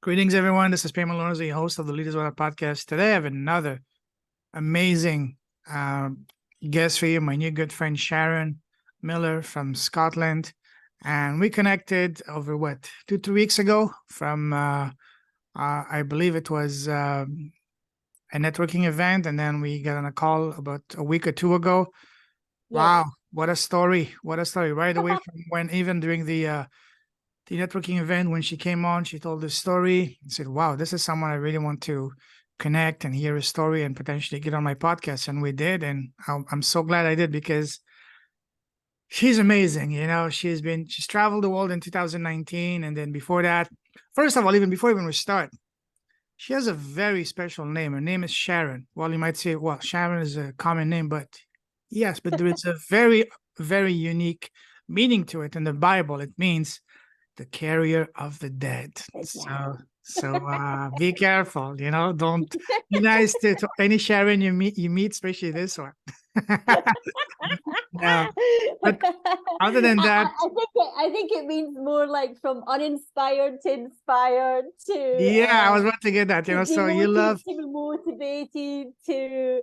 Greetings, everyone. This is Payman Lawrence, the host of the Leaders Water podcast. Today, I have another amazing guest for you, my new good friend Sharon Miller from Scotland. And we connected over 2-3 weeks ago from, I believe it was a networking event. And then we got on a call about a week or two ago. Yes. Wow, what a story. What a story. Right away from when, even during the networking event, when she came on, she told this story and said, wow, this is someone I really want to connect and hear his story and potentially get on my podcast. And we did. And I'm so glad I did, because she's amazing. She's traveled the world in 2019. And then before that, first of all, even before we start, she has a very special name. Her name is Sharon. Well, you might say, well, Sharon is a common name, but yes, but there is a very, very unique meaning to it. In the Bible, it means the carrier of the dead. So be careful, don't be nice to any Sharon you meet, especially this one. Yeah. But other than that, I think it means more like from uninspired to inspired yeah, I was to about to get that, so you demoted love, to be motivated to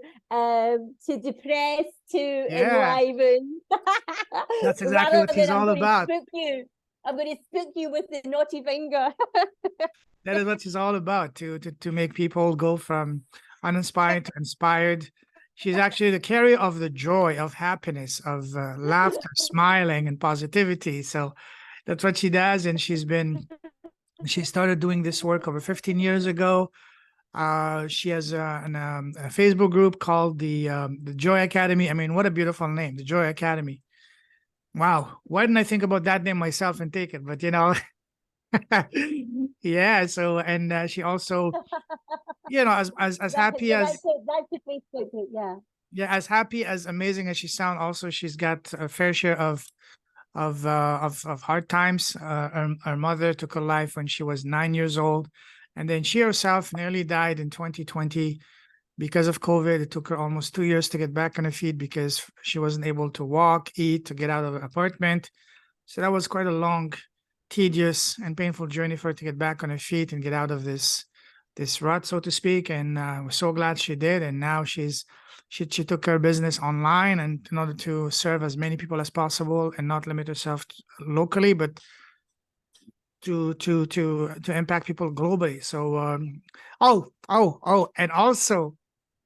depressed to yeah, enliven. that's exactly Rather what she's than all about. I'm going to spook you with the naughty finger. That is what she's all about, to make people go from uninspired to inspired. She's actually the carrier of the joy, of happiness, of laughter, smiling, and positivity. So that's what she does. And she started doing this work over 15 years ago. She has a Facebook group called the Joy Academy. I mean, what a beautiful name, the Joy Academy. Wow. Why didn't I think about that name myself and take it? But yeah. So, and she also, as happy as, That's the Facebook group, yeah. yeah, as happy, as amazing as she sounds, also she's got a fair share of hard times. Her mother took her life when she was 9 years old, and then she herself nearly died in 2020 because of COVID. It took her almost 2 years to get back on her feet because she wasn't able to walk, eat, to get out of the apartment. So that was quite a long, tedious, and painful journey for her to get back on her feet and get out of this rut, so to speak. And we're so glad she did. And now she took her business online, and in order to serve as many people as possible and not limit herself locally, but to impact people globally. So and also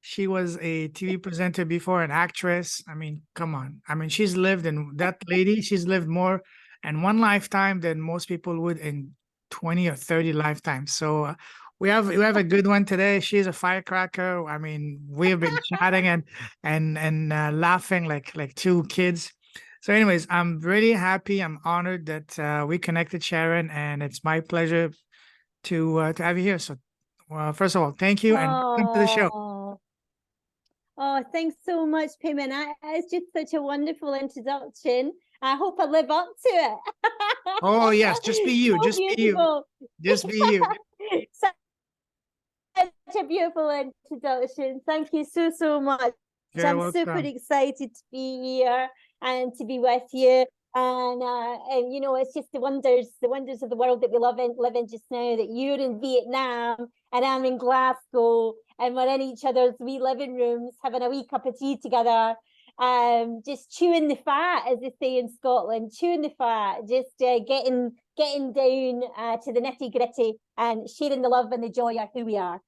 she was a TV presenter before, an actress. I mean, come on. I mean, she's lived more in one lifetime than most people would in 20 or 30 lifetimes. So we have a good one today. She's a firecracker. I mean, we've been chatting and laughing like two kids. So, anyways, I'm really happy. I'm honored that we connected, Sharon, and it's my pleasure to have you here. So, first of all, thank you and welcome to the show. Oh, thanks so much, Payman. It's just such a wonderful introduction. I hope I live up to it. Oh yes, just be you, So just be you, beautiful. just be you. Such a beautiful introduction. Thank you so much. You're I'm welcome. super excited to be here and to be with you. And it's just the wonders of the world that we live in just now, that you're in Vietnam and I'm in Glasgow, and we're in each other's wee living rooms having a wee cup of tea together, just chewing the fat, as they say in Scotland, chewing the fat, just getting down to the nitty gritty and sharing the love and the joy of who we are.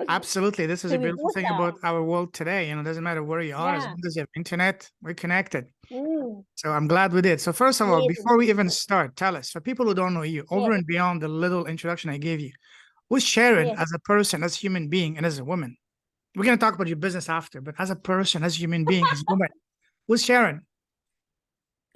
Absolutely. This is a beautiful thing about our world today. It doesn't matter where you are, as long as you have internet, we're connected. So I'm glad we did. So first of all, before we even start, tell us, for people who don't know you, over and beyond the little introduction I gave you, who's Sharon as a person, as a human being, and as a woman? We're going to talk about your business after, but as a person, as a human being, as a woman, who's Sharon?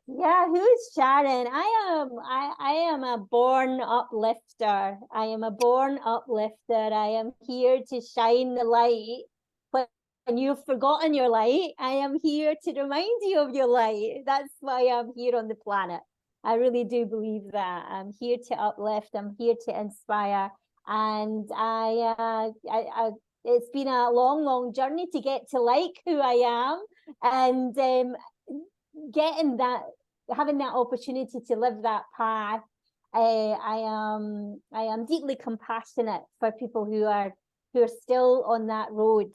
Yeah, who's Sharon? I am a born uplifter. I am a born uplifter. I am here to shine the light. When you've forgotten your light, I am here to remind you of your light. That's why I'm here on the planet. I really do believe that. I'm here to uplift. I'm here to inspire. And it's been a long journey to get to like who I am, and having that opportunity to live that path I am deeply compassionate for people who are still on that road,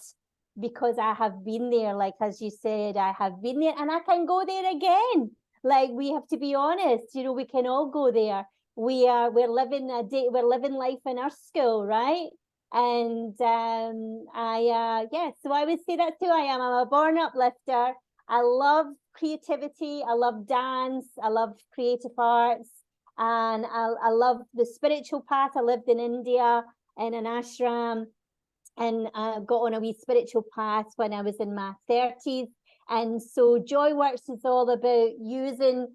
because I have been there. Like, as you said, I have been there, and I can go there again. Like, we have to be honest, you know, we can all go there. We're living we're living life in our school, right? And so I would say that's who I am. I'm a born uplifter. I love creativity. I love dance. I love creative arts. And I love the spiritual path. I lived in India in an ashram, and got on a wee spiritual path when I was in my 30s. And so Joyworks is all about using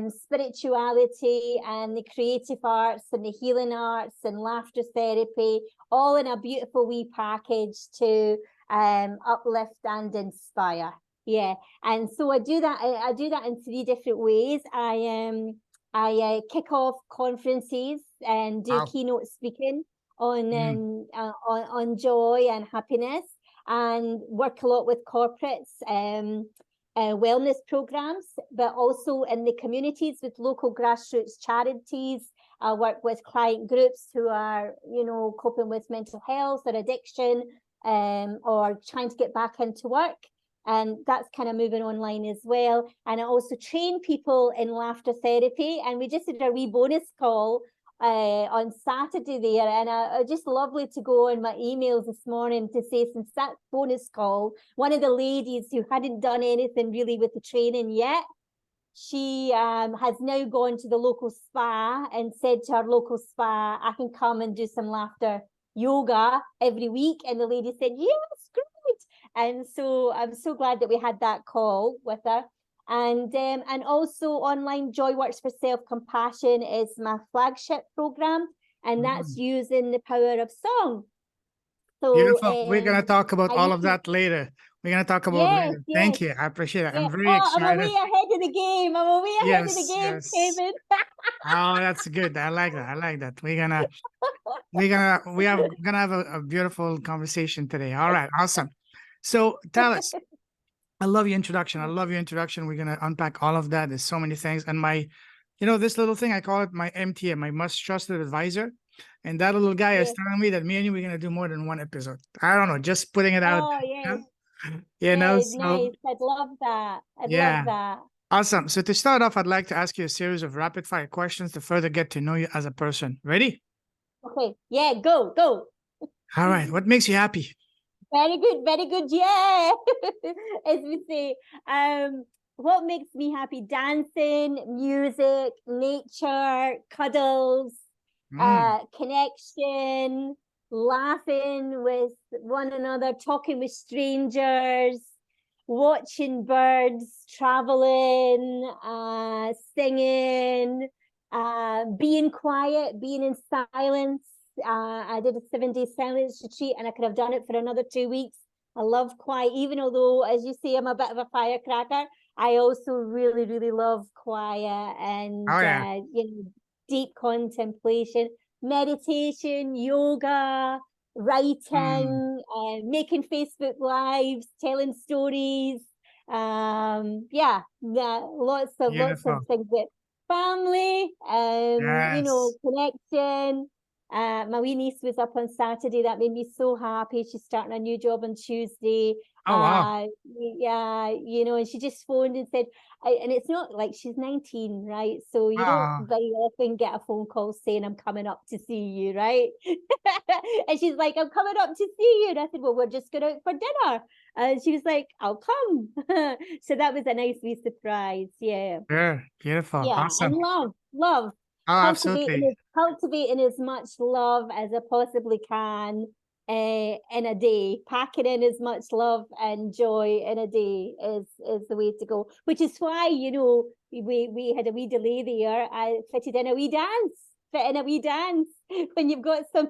spirituality and the creative arts and the healing arts and laughter therapy, all in a beautiful wee package to uplift and inspire. Yeah, and so I do that. I do that in 3 different ways. I kick off conferences and do keynote speaking on joy and happiness, and work a lot with corporates, wellness programs, but also in the communities with local grassroots charities. I work with client groups who are, you know, coping with mental health or addiction, or trying to get back into work. And that's kind of moving online as well. And I also train people in laughter therapy. And we just did a wee bonus call on Saturday there, and just lovely to go on my emails this morning to say, since that bonus call, one of the ladies who hadn't done anything really with the training yet, she has now gone to the local spa and said to our local spa, I can come and do some laughter yoga every week. And the lady said, yes, great. And so I'm so glad that we had that call with her. And also online Joyworks for Self-Compassion is my flagship program, and that's using the power of song. So beautiful. We're gonna talk about all of that later. We're gonna talk about yes, later. yes, Thank you. I appreciate it. yeah. I'm very excited. I'm way ahead of the game. I'm way ahead of the game, David. Oh, that's good. I like that. I like that. We gonna have a beautiful conversation today. All right, awesome. So tell us. I love your introduction. I love your introduction. We're gonna unpack all of that. There's so many things. And this little thing, I call it my MTM, my most trusted advisor. And that little guy is telling me that me and you, we're gonna do more than one episode. I don't know, just putting it out. Oh, yes. So Nice. I'd love that. I'd love that. Awesome. So to start off, I'd like to ask you a series of rapid fire questions to further get to know you as a person. Ready? Okay. Yeah, go. All right. What makes you happy? Very good, very good. Yeah. As we say, what makes me happy? Dancing, music, nature, cuddles, connection, laughing with one another, talking with strangers, watching birds, traveling, singing, being quiet, being in silence. I did a 7-day silence retreat, and I could have done it for another 2 weeks. I love quiet, even although, as you say, I'm a bit of a firecracker. I also really, really love quiet and deep contemplation, meditation, yoga, writing, making Facebook lives, telling stories. Lots of things. That family, connection. My wee niece was up on Saturday. That made me so happy. She's starting a new job on Tuesday. Oh, wow. And she just phoned and said, and it's not like she's 19, right? So you don't very often get a phone call saying, I'm coming up to see you, right? And she's like, I'm coming up to see you. And I said, well, we're just going out for dinner. And she was like, I'll come. So that was a nice wee surprise. Yeah. Sure. Beautiful. Yeah. Awesome. And love. Oh, absolutely. Cultivating as much love as I possibly can in a day. Packing in as much love and joy in a day is the way to go. Which is why, we had a wee delay there. I fitted in a wee dance. Fit in a wee dance when you've got some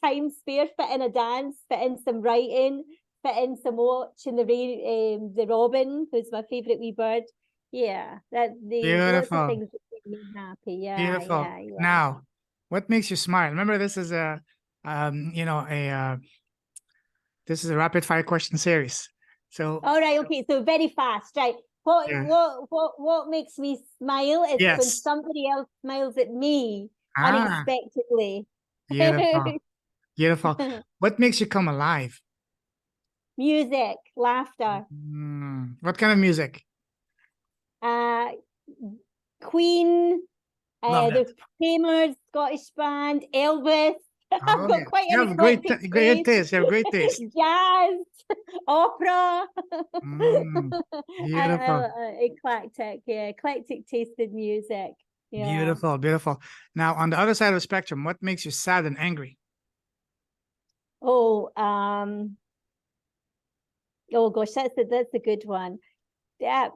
time spare. Fit in a dance. Fit in some writing. Fit in some watching the robin, who's my favourite wee bird. Yeah, lots of things that make me happy. Yeah, beautiful. Yeah. Now, what makes you smile? Remember, this is this is a rapid fire question series. So, all right, okay, so very fast, right? Yeah. What makes me smile is when Yes. somebody else smiles at me Ah, unexpectedly. beautiful. Beautiful. What makes you come alive? Music, laughter. What kind of music? Uh, Queen, Love that. the Famous Scottish band, Elvis. I've Oh, got yeah. quite You an have great, eclectic great taste. taste. You have great taste. Jazz, opera. Mm, beautiful. Eclectic, yeah, eclectic taste in music. Yeah. Beautiful. Beautiful. Now, on the other side of the spectrum, what makes you sad and angry? Oh, oh gosh, that's a good one. Yeah,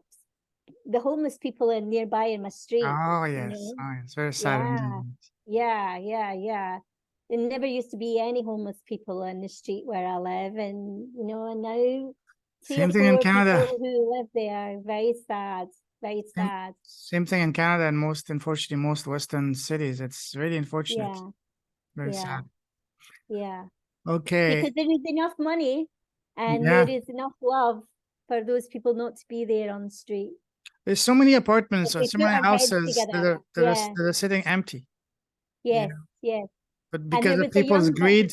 the homeless people in nearby in my street, Oh, you yes. know. Oh, it's very sad Yeah, indeed. yeah. There never used to be any homeless people on the street where I live, and and now three or Same thing in four Canada. people who live there. Very sad, very Same, sad. same thing in Canada and unfortunately, most Western cities. It's really unfortunate. Yeah, Very yeah, sad. yeah. Okay. Because there is enough money and Yeah. there is enough love for those people not to be there on the street. There's so many apartments If or we so put many our heads houses together. Yeah, that are sitting empty. You yes, know, yes. but And because there of was a young guy.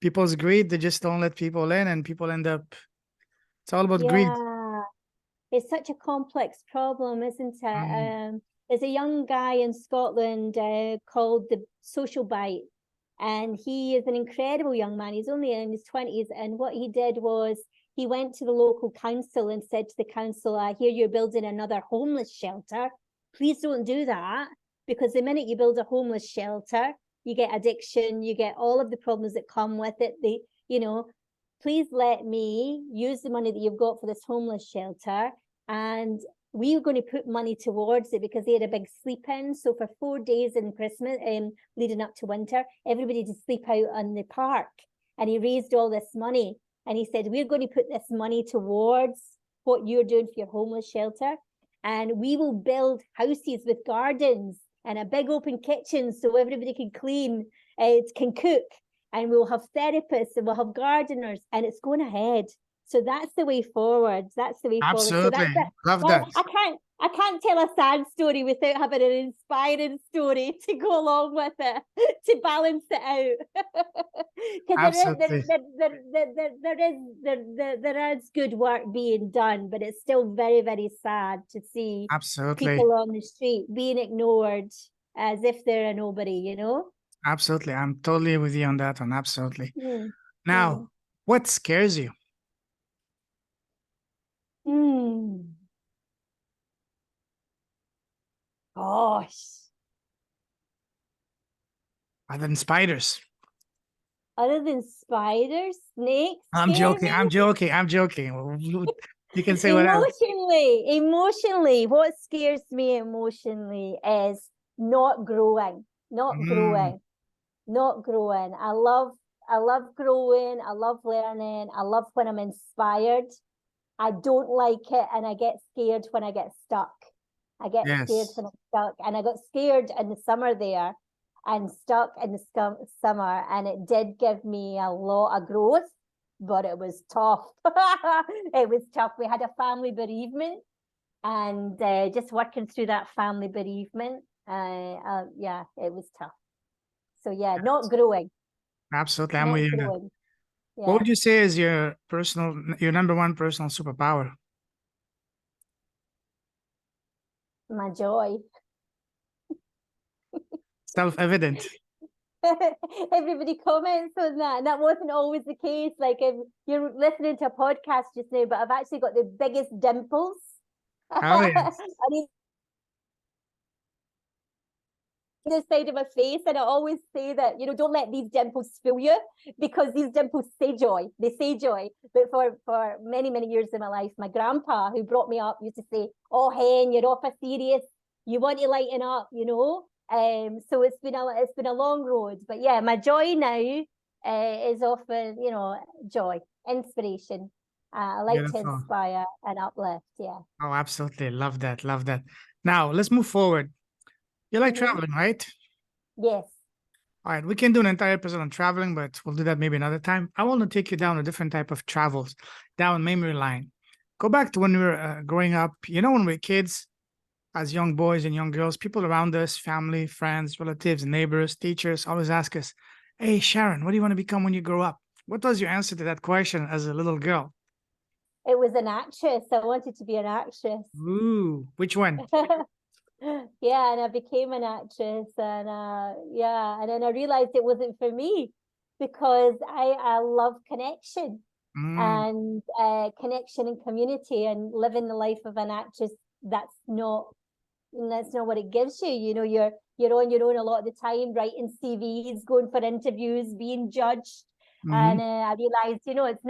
people's greed, they just don't let people in, and people end up. It's all about greed. Yeah, it's such a complex problem, isn't it? Mm, There's a young guy in Scotland called the Social Bite, and he is an incredible young man. He's only in his 20s, and what he did was he went to the local council and said to the council, "I hear you're building another homeless shelter. Please don't do that, because the minute you build a homeless shelter, you get addiction, you get all of the problems that come with it. You know, please let me use the money that you've got for this homeless shelter, and we were going to put money towards it because they had a big sleep in. So for 4 days in Christmas, leading up to winter, everybody to sleep out on the park. And he raised all this money, and he said, we're going to put this money towards what you're doing for your homeless shelter, and we will build houses with gardens and a big open kitchen so everybody can clean, can cook, and we'll have therapists and we'll have gardeners, and it's going ahead. So that's the way forward. That's the way forward. So absolutely. that's it. Love Well, that. I can't tell a sad story without having an inspiring story to go along with it to balance it out. Because Absolutely. there is good work being done, but it's still very, very sad to see Absolutely. people on the street being ignored as if they're a nobody. Absolutely. I'm totally with you on that one. Absolutely. Mm, mm, Now, what scares you? mm. Gosh. Other than spiders. Other than spiders, snakes I'm scare joking. me. I'm joking. I'm joking. You can say whatever. Emotionally, what scares me emotionally is not growing, not Mm, growing, not growing. I love growing. I love learning. I love when I'm inspired. I don't like it, and I get scared when I get stuck. I get scared yes. when I'm stuck, and I got scared in the summer there, and stuck in the summer, and it did give me a lot of growth, but it was tough. It was tough. We had a family bereavement, and just working through that family bereavement, yeah, it was tough. So yeah, not growing, Absolutely. I'm with not you on that. growing. What Yeah, would you say is your number one personal superpower? my joy. Self-evident. Everybody comments on that, and that wasn't always the case. Like, if you're listening to a podcast just now, but I've actually got the biggest dimples Oh, on yes. the side of my face, and I always say that, don't let these dimples fool you, because these dimples say joy. They say joy. But for many, many years in my life, my grandpa, who brought me up, used to say, "Oh, hen, you're off a serious. You want to lighten up." So it's been a long road, but yeah, my joy now is often, joy, inspiration. I like to Beautiful. inspire and uplift. Yeah. Oh, absolutely. Love that. Love that. Now, let's move forward. You like Mm-hmm. traveling, right? Yes. All right, we can do an entire episode on traveling, but we'll do that maybe another time. I want to take you down a different type of travels, down memory line. go back to when we were growing up. You know, when we were kids, as young boys and young girls, people around us, family, friends, relatives, neighbors, teachers, always ask us, "Hey, Sharon, what do you want to become when you grow up?" What was your answer to that question as a little girl? It was an actress. I wanted to be an actress. Ooh, which one? Yeah, and I became an actress, and yeah, and then I realized it wasn't for me because I love connection Mm, and connection and community and living the life of an actress. That's not that's not what it gives you. You know, you're on your own a lot of the time, writing CVs, going for interviews, being judged, mhm. and I realized, you know, it's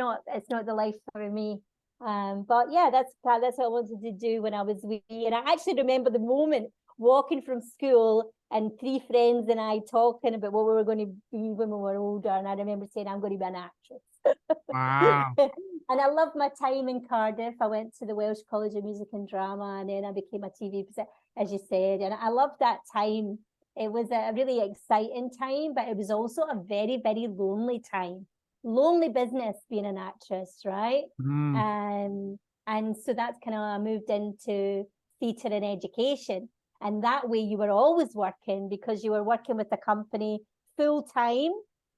not the life for me. But yeah, that's what I wanted to do when I was wee, and I actually remember the moment walking from school and three friends and I talking about what we were going to be when we were older, and I remember saying, "I'm going to be an actress." Wow. And I loved my time in Cardiff. I went to the Welsh College of Music and Drama, and then I became a TV presenter, as you said. And I loved that time. It was a really exciting time, but it was also a very, very lonely time. Lonely business being an actress, right? Mm, And so that's kind of I moved into theatre and education. And that way you were always working because you were working with the company full time,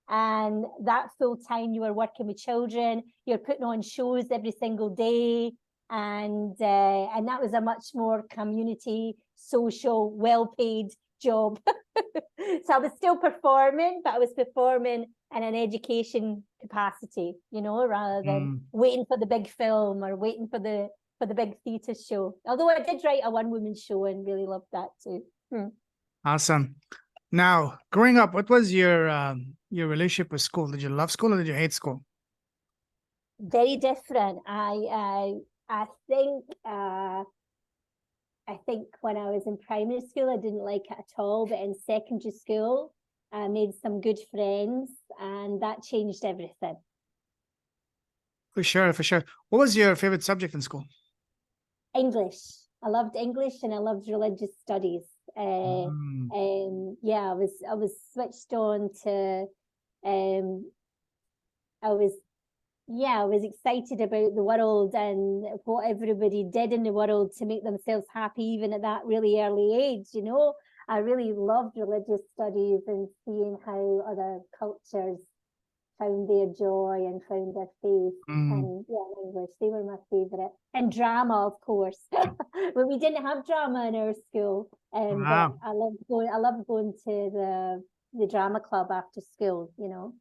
and that full time you were working with children, you're putting on shows every single day, and that was a much more community, social, well paid job. So I was still performing, but I was performing in an education capacity, you know, rather than mm. waiting for the big film or waiting for the big theatre show. Although I did write a one-woman show and really loved that too. Awesome. Now, growing up, what was your relationship with school? Did you love school or did you hate school? Very different. I think I think when I was in primary school, I didn't like it at all. But in secondary school, I made some good friends, and that changed everything. For sure, for sure. What was your favorite subject in school? English. I loved English, and I loved religious studies. Mm, Yeah, I was switched on to. I was Yeah, I was excited about the world and what everybody did in the world to make themselves happy, even at that really early age. You know, I really loved religious studies and seeing how other cultures found their joy and found their faith. mm. And yeah, English, they were my favorite. And drama, of course. But we didn't have drama in our school. But Wow. I loved going to the drama club after school, you know.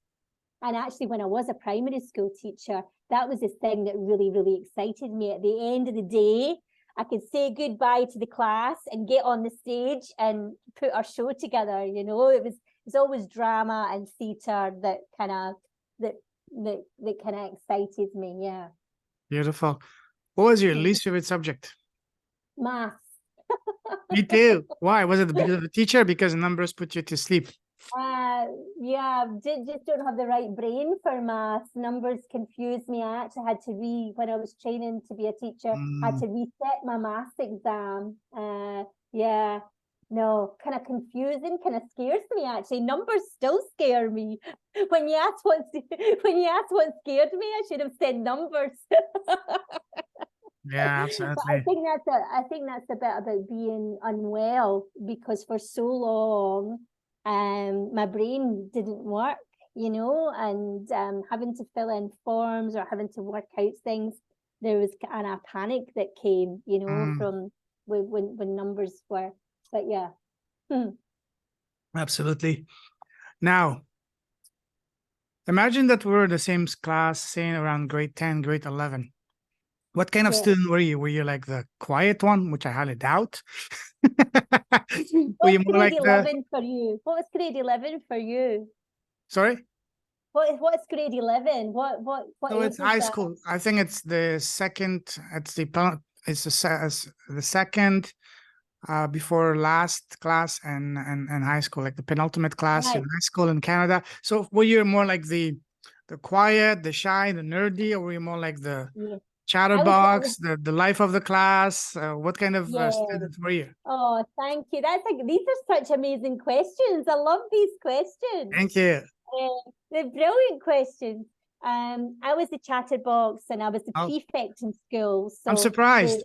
And actually, when I was a primary school teacher, that was the thing that really, really excited me. At the end of the day, I could say goodbye to the class and get on the stage and put our show together. You know, it's always drama and theatre that kind of that that kind of excited me. Yeah. Beautiful. What was your least favorite subject? Math. Me too. Why? Was it because of the teacher? Because numbers put you to sleep. Uh, yeah, just don't have the right brain for maths. Numbers confuse me. I actually had to when I was training to be a teacher, I had Mm, to reset my maths exam. Yeah, no, kind of confusing, kind of scares me actually. Numbers still scare me. When you ask when you ask what scared me, I should have said numbers. yeah, But absolutely. I think that's a bit about being unwell because for so long, my brain didn't work, you know, and having to fill in forms or having to work out things, there was kind of a panic that came, you know, Mm, from when numbers were. But yeah. absolutely. Now, imagine that we were in the same class, saying around grade 10, grade 11. What kind of Yeah. student were you? Were you like the quiet one, which I highly doubt? Were you What's more grade like the, 11 for you? What was grade 11 for you? sorry? What's grade 11? What So age it's is high that? school. I think it's the second, it's the second before last class and high school, like the penultimate class in Right. high school in Canada. So were you more like the quiet, the shy, the nerdy, or were you more like the Yeah. I was chatterbox, the life of the class? What kind of yeah. student were you? Oh, thank you. These are such amazing questions. I love these questions. Thank you. They're brilliant questions. I was the chatterbox and I was the Oh, prefect in school. I'm So surprised.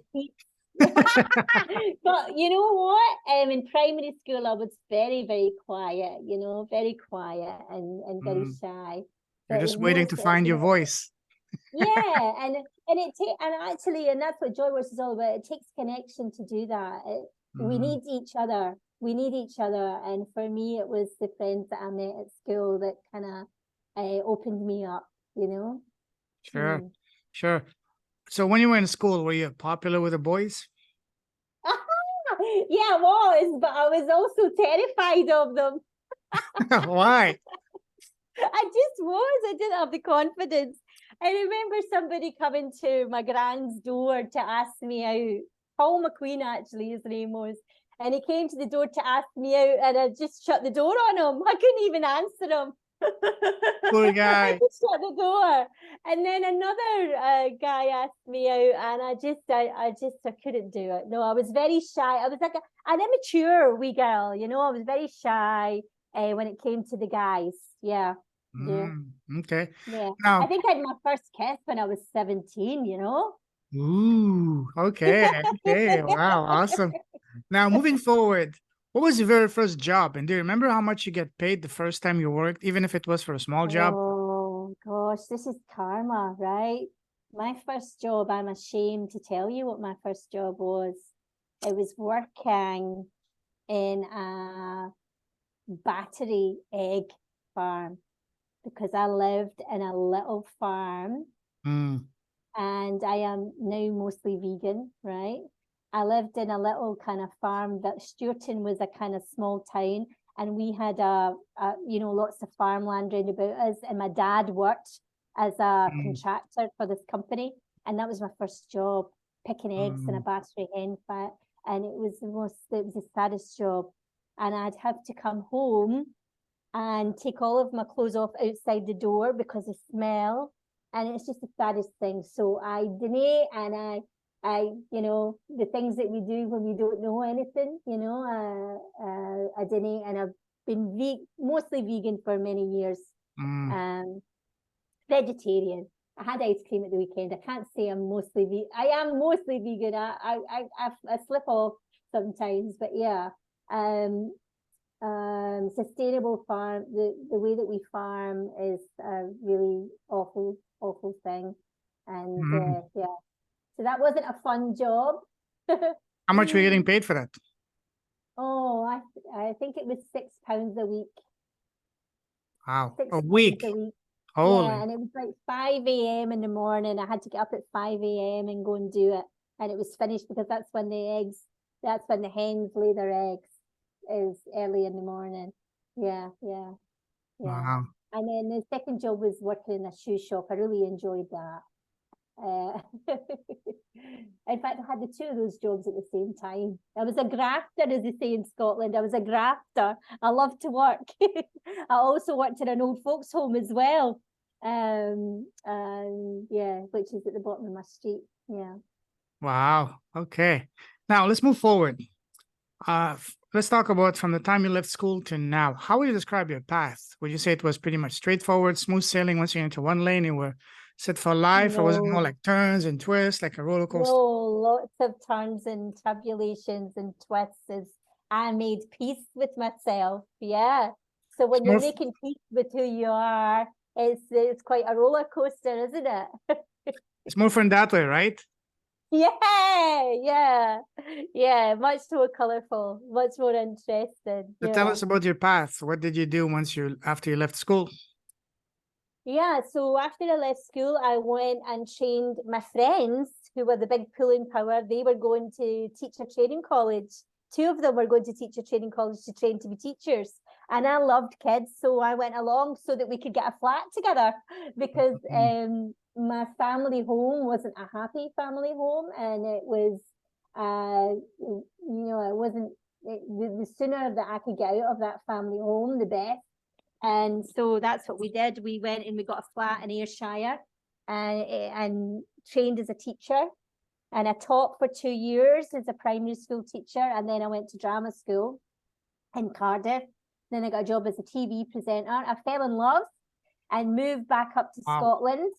but you know what? In primary school, I was very, very quiet, very quiet and very Mm, shy. you're But just waiting to find your voice. yeah, and that's what Joyworks is all about. It takes connection to do that. We Mm, need each other. We need each other. And for me, it was the friends that I met at school that kind of opened me up, you know? sure, Mm. sure. So when you were in school, were you popular with the boys? Yeah, I was, but I was also terrified of them. Why? I just was. I didn't have the confidence. I remember somebody coming to my grand's door to ask me out. Paul McQueen, actually, his name was. And he came to the door to ask me out, and I just shut the door on him. I couldn't even answer him. Poor I guy. just shut the door. And then another guy asked me out, and I couldn't do it. No, I was very shy. I was like an immature wee girl, I was very shy when it came to the guys. Yeah. Yeah. Okay. Yeah. I Now, think I had my first kiss when I was 17. ooh, okay, okay. Wow, awesome. Now, moving forward, what was your very first job? And do you remember how much you get paid the first time you worked, even if it was for a small job? Oh gosh, this is karma, right? My first job, I'm ashamed to tell you what my first job was. It was working in a battery egg farm because I lived in a little farm Mm, and I am now mostly vegan, right? I lived in a little kind of farm that Stewarton was a kind of small town, and we had lots of farmland round about us. And my dad worked as a mm, contractor for this company, and that was my first job, picking eggs in a mm, battery hen fat, and it was the saddest job. And I'd have to come home and take all of my clothes off outside the door because of smell. And it's just the saddest thing. So I donate and the things that we do when we don't know anything, I donate and I've been mostly vegan for many years. mm. Vegetarian. I had ice cream at the weekend. I can't say I'm mostly vegan. I am mostly vegan. I slip off sometimes, but yeah. Sustainable farm, the way that we farm is a really awful thing, and Mm. yeah, so that wasn't a fun job. How much were you getting paid for that? Oh, I think it was £6 a week. Wow, Six a pounds a week. week. Yeah, Holy. and it was like 5 a.m. in the morning. I had to get up at 5 a.m. and go and do it. And it was finished because that's when the hens lay their eggs, is early in the morning. Yeah, yeah, yeah. Wow. And then the second job was working in a shoe shop. I really enjoyed that. Uh, in fact, I had the two of those jobs at the same time. I was a grafter, as they say in Scotland. I was a grafter. I love to work. I also worked in an old folks' home as well. Yeah, which is at the bottom of my street. Yeah. Wow. Okay. Now let's move forward. Let's talk about from the time you left school to now. How would you describe your path? Would you say it was pretty much straightforward, smooth sailing? Once you're into one lane, you were set for life, or was it more No, like turns and twists, like a roller no, coaster? lots of turns and tribulations and twists as I made peace with myself. Yeah. So It's when you're more, making peace with who you are, it's quite a roller coaster, isn't it? it's more fun that way, right? Yeah, yeah, yeah. Much more colorful, much more interesting. So tell Yeah. us about your path. What did you do after you left school? Yeah, so after I left school, I went and trained my friends who were the big pulling power. They were going to teacher training college. Two of them were going to teacher training college to train to be teachers. And I loved kids, so I went along so that we could get a flat together because Mm, my family home wasn't a happy family home, and it was, it wasn't. The sooner that I could get out of that family home, the best. And so that's what we did. We went and we got a flat in Ayrshire and trained as a teacher. And I taught for 2 years as a primary school teacher. And then I went to drama school in Cardiff. Then I got a job as a TV presenter. I fell in love and moved back up to Wow. Scotland.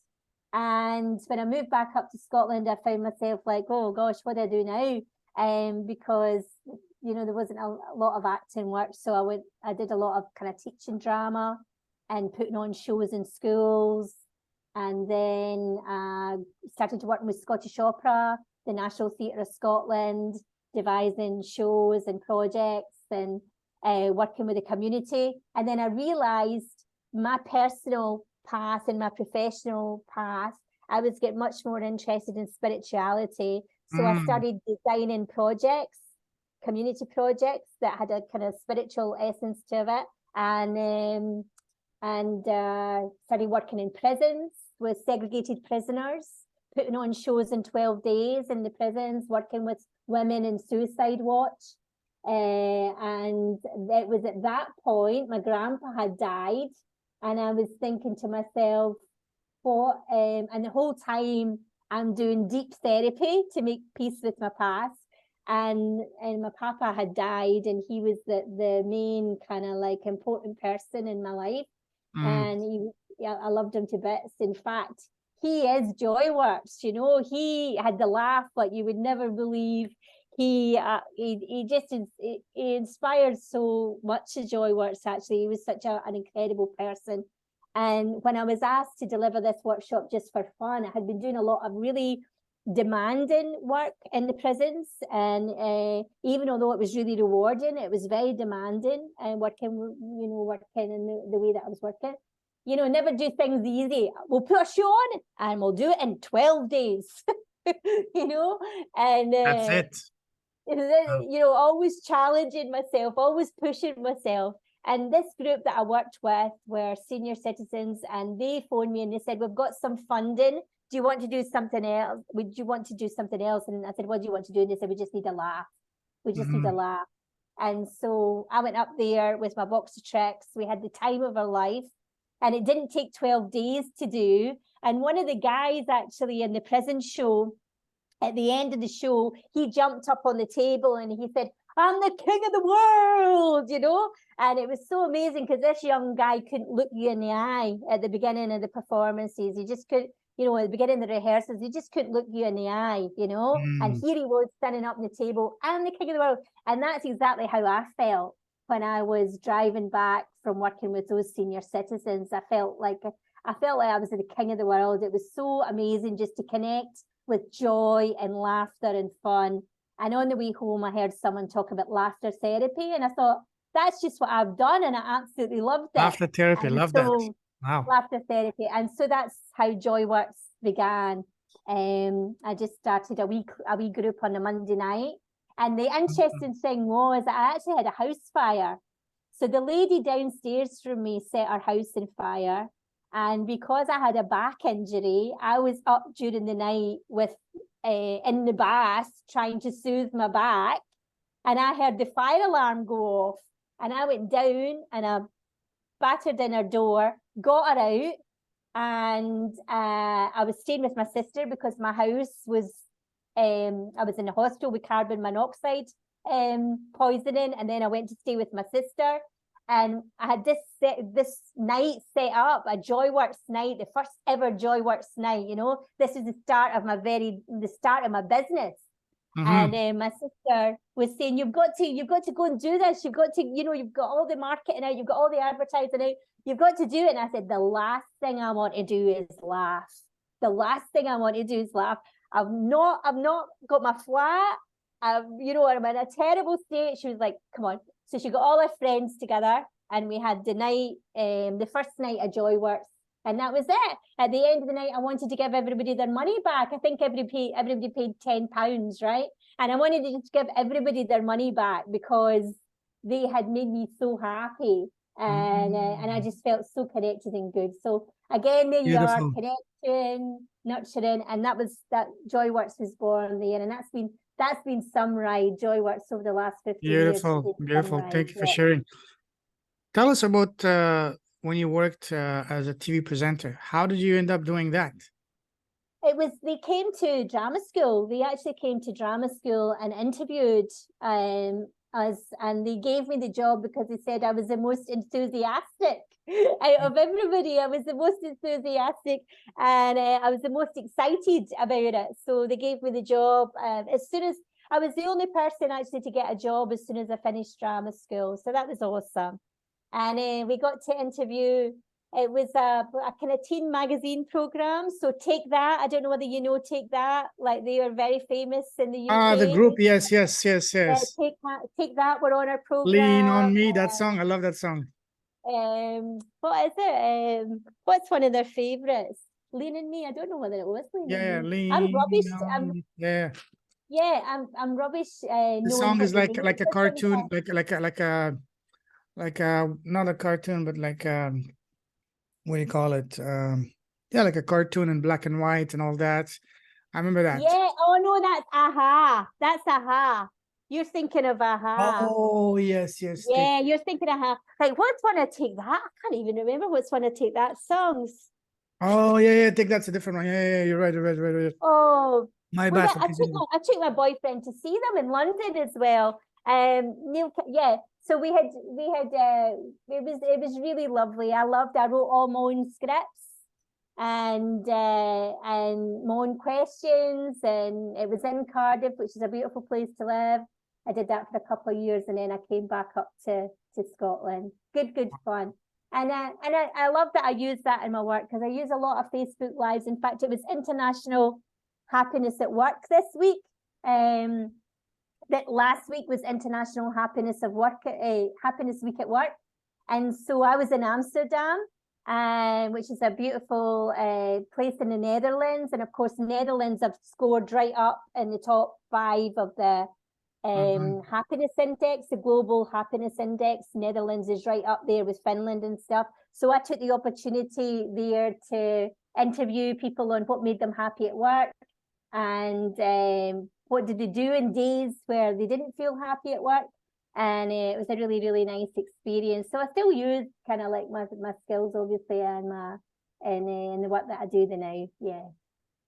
And when I moved back up to Scotland, I found myself like, oh gosh, what do I do now? Because there wasn't a lot of acting work, so I did a lot of kind of teaching drama and putting on shows in schools, and then started to work with Scottish Opera, the National Theatre of Scotland, devising shows and projects and working with the community. And then I realised my personal path and my professional path, I was getting much more interested in spirituality. So I started designing projects, community projects that had a kind of spiritual essence to it, and started working in prisons with segregated prisoners, putting on shows in 12 days in the prisons, working with women in suicide watch. And it was at that point my grandpa had died, and I was thinking to myself, what? And the whole time I'm doing deep therapy to make peace with my past. And my papa had died, and he was the main kind of like important person in my life. And I loved him to bits. In fact, he is Joyworks. He had the laugh like you would never believe. He inspired so much of Joyworks. Actually, he was such an incredible person. And when I was asked to deliver this workshop just for fun, I had been doing a lot of really demanding work in the prisons, and even although it was really rewarding, it was very demanding, and working in the way that I was working. Never do things easy. We'll put a show on and we'll do it in 12 days. And That's it. always challenging myself, always pushing myself. And this group that I worked with were senior citizens, and they phoned me and they said, we've got some funding. Do you want to do something else? Would you want to do something else? And I said, what do you want to do? And they said, we just need a laugh. We just need a laugh. And so I went up there with my box of tricks. We had the time of our life, and it didn't take 12 days to do. And one of the guys actually in the prison show, at the end of the show, he jumped up on the table and he said, I'm the king of the world, And it was so amazing because this young guy couldn't look you in the eye at the beginning of the performances. He just couldn't, at the beginning of the rehearsals, he just couldn't look you in the eye, And here he was standing up on the table, I'm the king of the world. And that's exactly how I felt when I was driving back from working with those senior citizens. I felt like I was the king of the world. It was so amazing just to connect with joy and laughter and fun. And on the way home, I heard someone talk about laughter therapy, and I thought, that's just what I've done, and I absolutely loved it. Laughter therapy, love that. Wow. Laughter therapy. And so that's how Joyworks began. I just started a wee group on a Monday night. And the interesting thing was I actually had a house fire. So the lady downstairs from me set her house on fire. And because I had a back injury, I was up during the night with in the bath trying to soothe my back. And I heard the fire alarm go off. And I went down and I battered in her door, got her out. And I was staying with my sister because my house was, I was in the hospital with carbon monoxide poisoning. And then I went to stay with my sister. And I had this night set up, a Joyworks night, the first ever Joyworks night. This is the start of my business. And my sister was saying, you've got to go and do this. You've got to, you've got all the marketing out, you've got all the advertising out, you've got to do it. And I said, the last thing I want to do is laugh. The last thing I want to do is laugh. I've not got my flat. I'm in a terrible state. She was like, come on. So she got all her friends together, and we had the night, the first night of Joyworks, and that was it. At the end of the night, I wanted to give everybody their money back. I think everybody paid £10, right? And I wanted to just give everybody their money back because they had made me so happy, and I just felt so connected and good. So again, there you are, connection, nurturing, and that Joyworks was born there, and that's been some ride, Joyworks, over the last 15 years. Beautiful. Thank you for sharing. Tell us about when you worked as a TV presenter. How did you end up doing that? They came to drama school. They actually came to drama school and interviewed us, and they gave me the job because they said I was the most enthusiastic Out of everybody, I was the most enthusiastic, and I was the most excited about it. So they gave me the job as soon as I was the only person actually to get a job as soon as I finished drama school. So that was awesome. And we got to interview. It was a kind of teen magazine program. So Take That. I don't know whether you know Take That. Like they are very famous in the Ah, the UK. group. Yes, yes, yes, Yeah, yes. Take That were on our Lean program. on Me. That song. I love that song. What is it? What's one of their favorites? Lean on Me. I don't know whether it was Lean on Yeah, Me. I'm Lean rubbish. on Me. Yeah. I'm rubbish The knowing song what is the like names a of things cartoon, are. like a not a cartoon, but like what do you call it? Yeah, like a cartoon in black and white and all that. I remember that. Yeah. Oh no, that's Aha. That's Aha. You're thinking of Aha. Oh yes, yes. Take. Yeah, you're thinking of Aha. Like, what's one of Take That? I can't even remember what's one of Take That songs. Oh yeah, yeah. Take that's a different one. Yeah, yeah. You're right. You're right. You're right. You're right. Oh, My well, bad yeah, for confusing. I took my boyfriend to see them in London as well. Yeah. So it was really lovely. I wrote all my own scripts and my own questions, and it was in Cardiff, which is a beautiful place to live. I did that for a couple of years, and then I came back up to Scotland. Good fun. And I love that I use that in my work because I use a lot of Facebook Lives. In fact, it was International Happiness at Work this week. That last week was International Happiness of Work, Happiness Week at Work, and so I was in Amsterdam, which is a beautiful place in the Netherlands, and of course, Netherlands have scored right up in the top 5 of the happiness index, the global happiness index. Netherlands is right up there with Finland and stuff. So I took the opportunity there to interview people on what made them happy at work, and what did they do in days where they didn't feel happy at work. And it was a really nice experience. So I still use kind of like my skills, obviously, and my in the work that I do now. Yeah.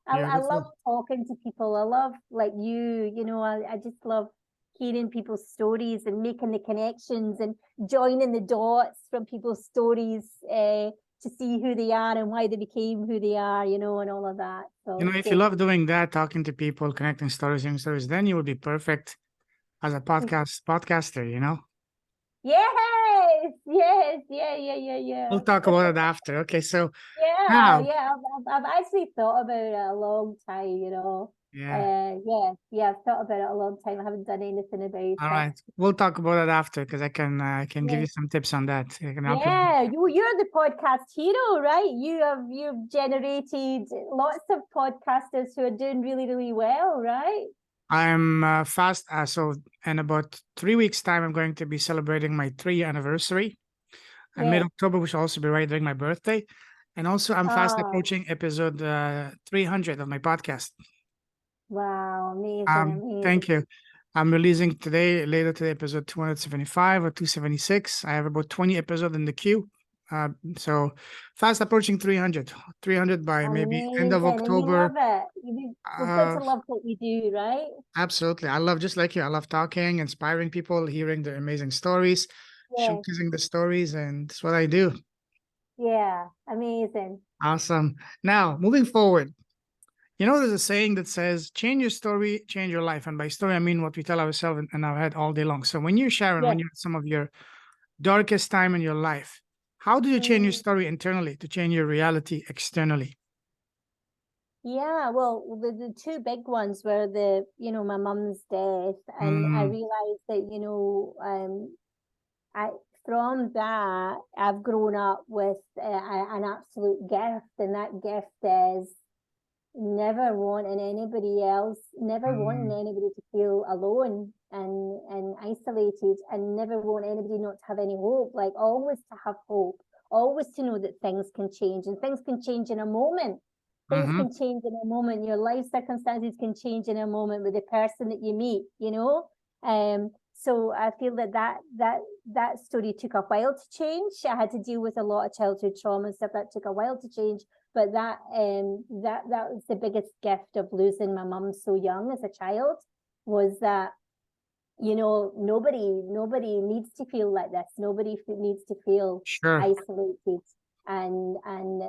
Yeah, I that's love all. talking to people. I love, like you know, I just love hearing people's stories and making the connections and joining the dots from people's stories to see who they are and why they became who they are, you know, and all of that. So You know, it's if you good. love doing that, talking to people, connecting stories, hearing stories, then you would be perfect as a podcaster. You know. Yeah. We'll talk about it after. Okay, so Yeah, now, I've actually thought about it a long time, you know. yeah. I've thought about it a long time. I haven't done anything about All it. right, we'll talk about it after because I can give Yeah. you some tips on that. I can help you. Yeah, you're the podcast hero, right? You've generated lots of podcasters who are doing really well, right? I'm fast. So in about 3 weeks' time, I'm going to be celebrating my 3-year anniversary. And Yeah. mid-October, which will also be right during my birthday. And also, I'm fast Oh, approaching episode 300 of my podcast. wow, Thank amazing. you. I'm releasing later today, episode 275 or 276. I have about 20 episodes in the queue. So fast approaching 300, 300 by maybe end of Amazing. And you love October. it. You've got Uh, to love what you do, right? Absolutely. I love, just like you, I love talking, inspiring people, hearing their amazing stories, Yeah. showcasing the stories, and it's what I do. Yeah. Amazing. Awesome. Now, moving forward, you know, there's a saying that says, change your story, change your life. And by story, I mean what we tell ourselves in our head all day long. So when you're Sharon, Yeah. when you're at some of your darkest time in your life, how do you change your Mm. story internally to change your reality externally? Yeah, well, the two big ones were my mum's death, and I Mm, realized that, I from that I've grown up with an absolute gift, and that gift is never wanting mm, anybody to feel alone and isolated, and never want anybody not to have any hope. Like, always to have hope, always to know that things can change, and things can change in a moment. Things mm-hmm. can change in a moment. Your life circumstances can change in a moment with the person that you meet, you know. So I feel that story took a while to change. I had to deal with a lot of childhood trauma and stuff that took a while to change. But that was the biggest gift of losing my mum so young as a child, was that you know, nobody needs to feel like this. Nobody needs to feel Sure. isolated, and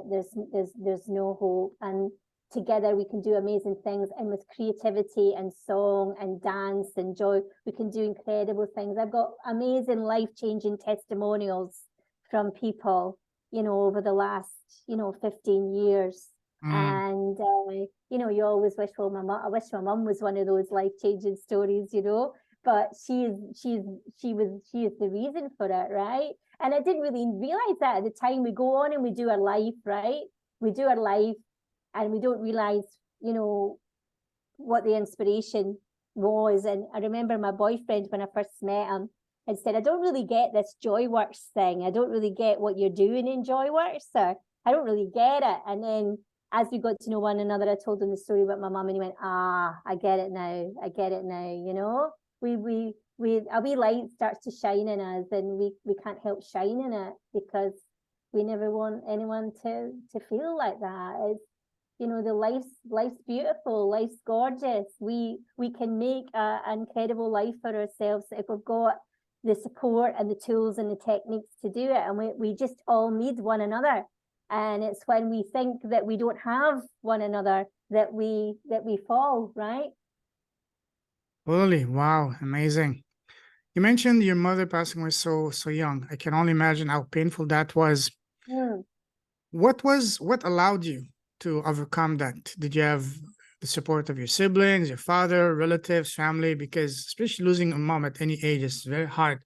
there's no hope. And together we can do amazing things, and with creativity and song and dance and joy, we can do incredible things. I've got amazing life-changing testimonials from people, you know, over the last, you know, 15 years. And you know, you always wish, well, I wish my mum was one of those life-changing stories, you know, but she is the reason for it, right? And I didn't really realize that at the time. We go on and we do our life, right? We do our life, and we don't realize, you know, what the inspiration was. And I remember my boyfriend, when I first met him, had said, I don't really get this Joyworks thing. I don't really get what you're doing in Joyworks. So I don't really get it. And then as we got to know one another, I told him the story about my mum, and he went, I get it now. I get it now. You know, a wee light starts to shine in us, and we can't help shining it, because we never want anyone to feel like that. It's, you know, the life's beautiful, life's gorgeous. We can make an incredible life for ourselves if we've got the support and the tools and the techniques to do it. And we just all need one another. And it's when we think that we don't have one another that we fall, right? Totally. Wow. Amazing. You mentioned your mother passing away so young. I can only imagine how painful that was. Mm. What allowed you to overcome that? Did you have the support of your siblings, your father, relatives, family? Because especially losing a mom at any age is very hard.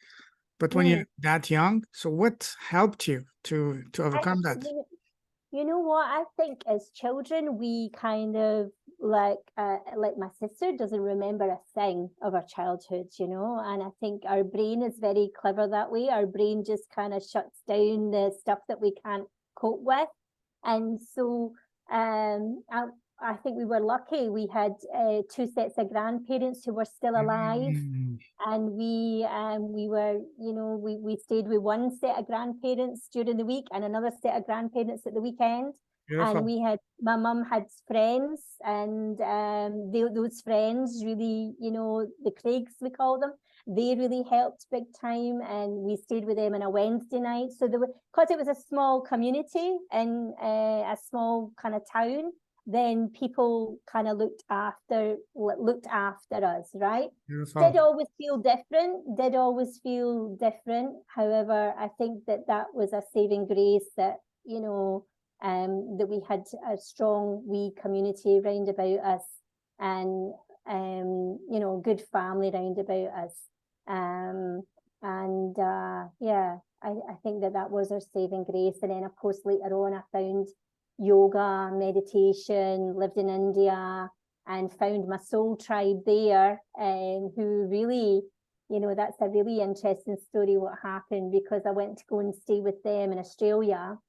But when you're that young, so what helped you to overcome that? You know what? I think as children, we kind of like my sister doesn't remember a thing of our childhood, you know, and I think our brain is very clever that way. Our brain just kind of shuts down the stuff that we can't cope with. And so I think we were lucky. We had two sets of grandparents who were still alive. And we were, you know, we stayed with one set of grandparents during the week and another set of grandparents at the weekend. Beautiful. And my mum had friends, and those friends really, you know, the Craigs, we call them, they really helped big time, and we stayed with them on a Wednesday night. So because it was a small community in a small kind of town, then people kind of looked after us, right? Beautiful. Did always feel different. However, I think that was a saving grace, that, you know, that we had a strong wee community round about us, and you know, good family round about us. Yeah, I think that was our saving grace. And then of course later on I found yoga, meditation, lived in India, and found my soul tribe there, who really, you know, that's a really interesting story what happened, because I went to go and stay with them in Australia.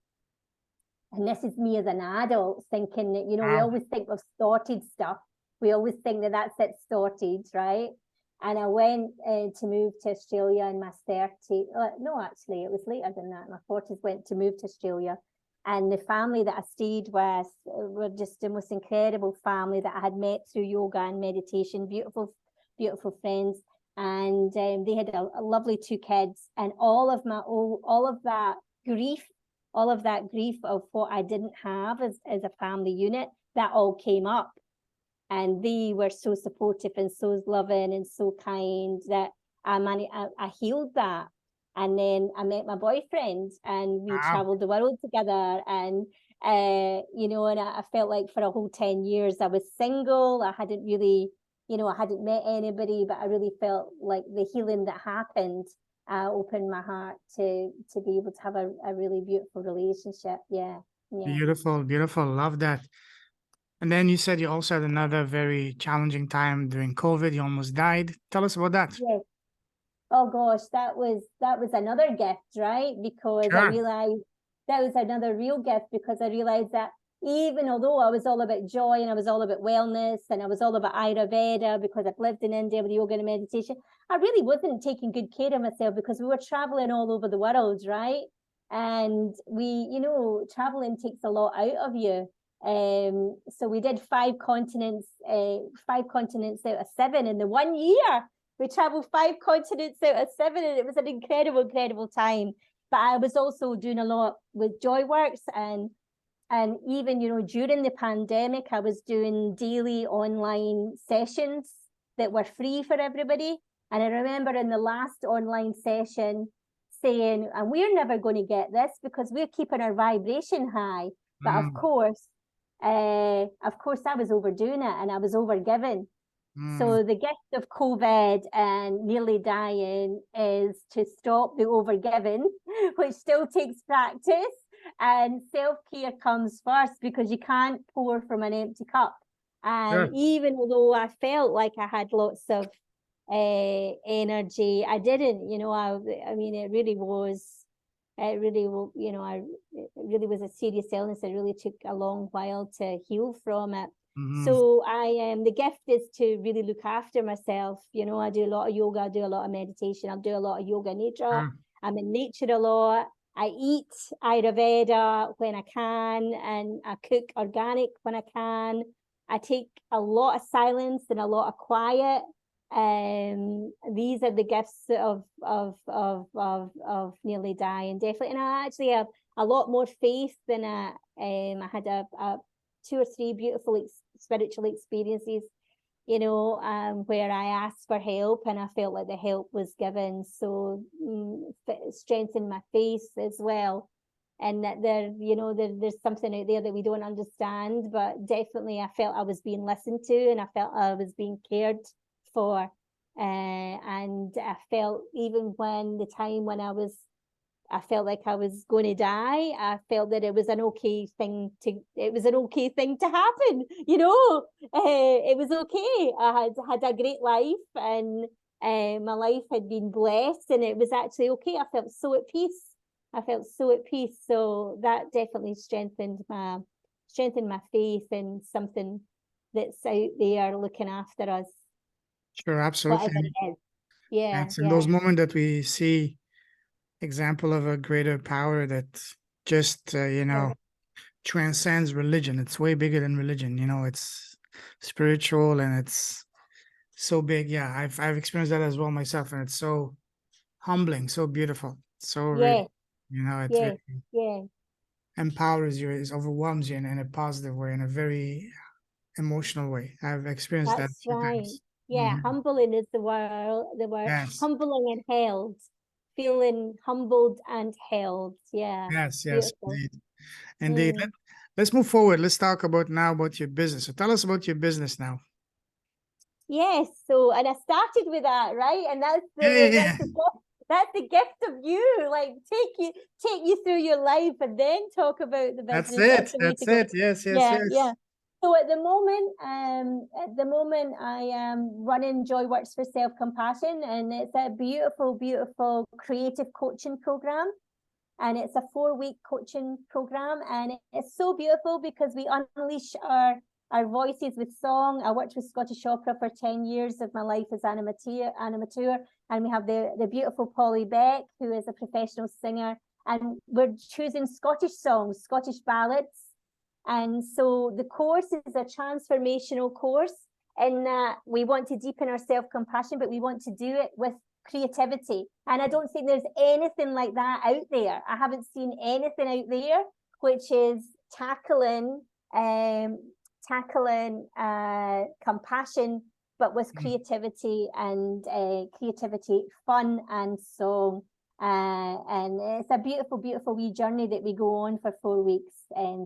And this is me as an adult thinking that, you know, we always think we've sorted stuff. We always think that that's it, sorted, right? And I went to move to Australia in my 30s. No, actually, it was later than that. My 40s, went to move to Australia. And the family that I stayed with were just the most incredible family that I had met through yoga and meditation. Beautiful, beautiful friends. And they had a lovely 2 kids. And all of that grief of what I didn't have as a family unit, that all came up. And they were so supportive and so loving and so kind that I healed that. And then I met my boyfriend, and we traveled the world together. And you know, and I felt like for a whole 10 years I was single. I hadn't really, you know, I hadn't met anybody, but I really felt like the healing that happened opened my heart to be able to have a really beautiful relationship. Yeah. Beautiful, beautiful. Love that. And then you said you also had another very challenging time during COVID. You almost died. Tell us about that. Yes. Oh gosh, that was another gift, right? Because I realized that was another real gift, because I realized that even although I was all about joy and I was all about wellness and I was all about Ayurveda, because I've lived in India with yoga and meditation, I really wasn't taking good care of myself, because we were traveling all over the world, right? And you know, traveling takes a lot out of you. So we did 5 continents out of 7 in the 1 year. We traveled 5 continents out of 7, and it was an incredible, incredible time. But I was also doing a lot with Joyworks, and even, you know, during the pandemic, I was doing daily online sessions that were free for everybody. And I remember in the last online session saying, and we're never going to get this because we're keeping our vibration high. But of course, I was overdoing it, and I was overgiving. So the gift of COVID and nearly dying is to stop the overgiving, which still takes practice. And self-care comes first, because you can't pour from an empty cup. And even although I felt like I had lots of energy, I didn't, you know. I mean, it really was a serious illness. It really took a long while to heal from it. So the gift is to really look after myself. You know, I do a lot of yoga, I do a lot of meditation, I do a lot of yoga nidra. I'm in nature a lot. I eat Ayurveda when I can, and I cook organic when I can. I take a lot of silence and a lot of quiet. These are the gifts of nearly dying, definitely. And I actually have a lot more faith than I had a 2 or 3 beautiful spiritual experiences, you know, where I asked for help and I felt like the help was given. So strengthened my faith as well. And that there's something out there that we don't understand, but definitely I felt I was being listened to, and I felt I was being cared for. And I felt, even when the time when I felt like I was going to die, I felt that it was an okay thing to happen, you know. It was okay. I had a great life, and my life had been blessed, and it was actually okay. I felt so at peace. So that definitely strengthened my faith in something that's out there looking after us. Sure, absolutely. Whatever it is. Yeah. It's in those moments that we see example of a greater power that just transcends religion. It's way bigger than religion. You know, it's spiritual, and it's so big. Yeah, I've experienced that as well myself, and it's so humbling, so beautiful, so really, you know, it really empowers you, it overwhelms you in a positive way, in a very emotional way. I've experienced that a few times. Yeah, humbling is the word. Yes. Humbling and held. Feeling humbled and held. Yeah. Yes, Beautiful. indeed. Let's move forward. Let's talk about your business. So tell us about your business now. Yes. So, and I started with that, right? And that's the gift of you. Like, take you through your life, and then talk about the business. That's it. Yes. Yeah. So at the moment, I am running Joyworks for Self-Compassion, and it's a beautiful, beautiful creative coaching program. And it's a 4-week coaching program, and it's so beautiful because we unleash our voices with song. I worked with Scottish Opera for 10 years of my life as animateur, and we have the beautiful Polly Beck, who is a professional singer, and we're choosing Scottish songs, Scottish ballads. And so the course is a transformational course in that we want to deepen our self-compassion, but we want to do it with creativity. And I don't think there's anything like that out there. I haven't seen anything out there which is tackling compassion, but with creativity, and creativity, fun, and song. And it's a beautiful, beautiful wee journey that we go on for 4 weeks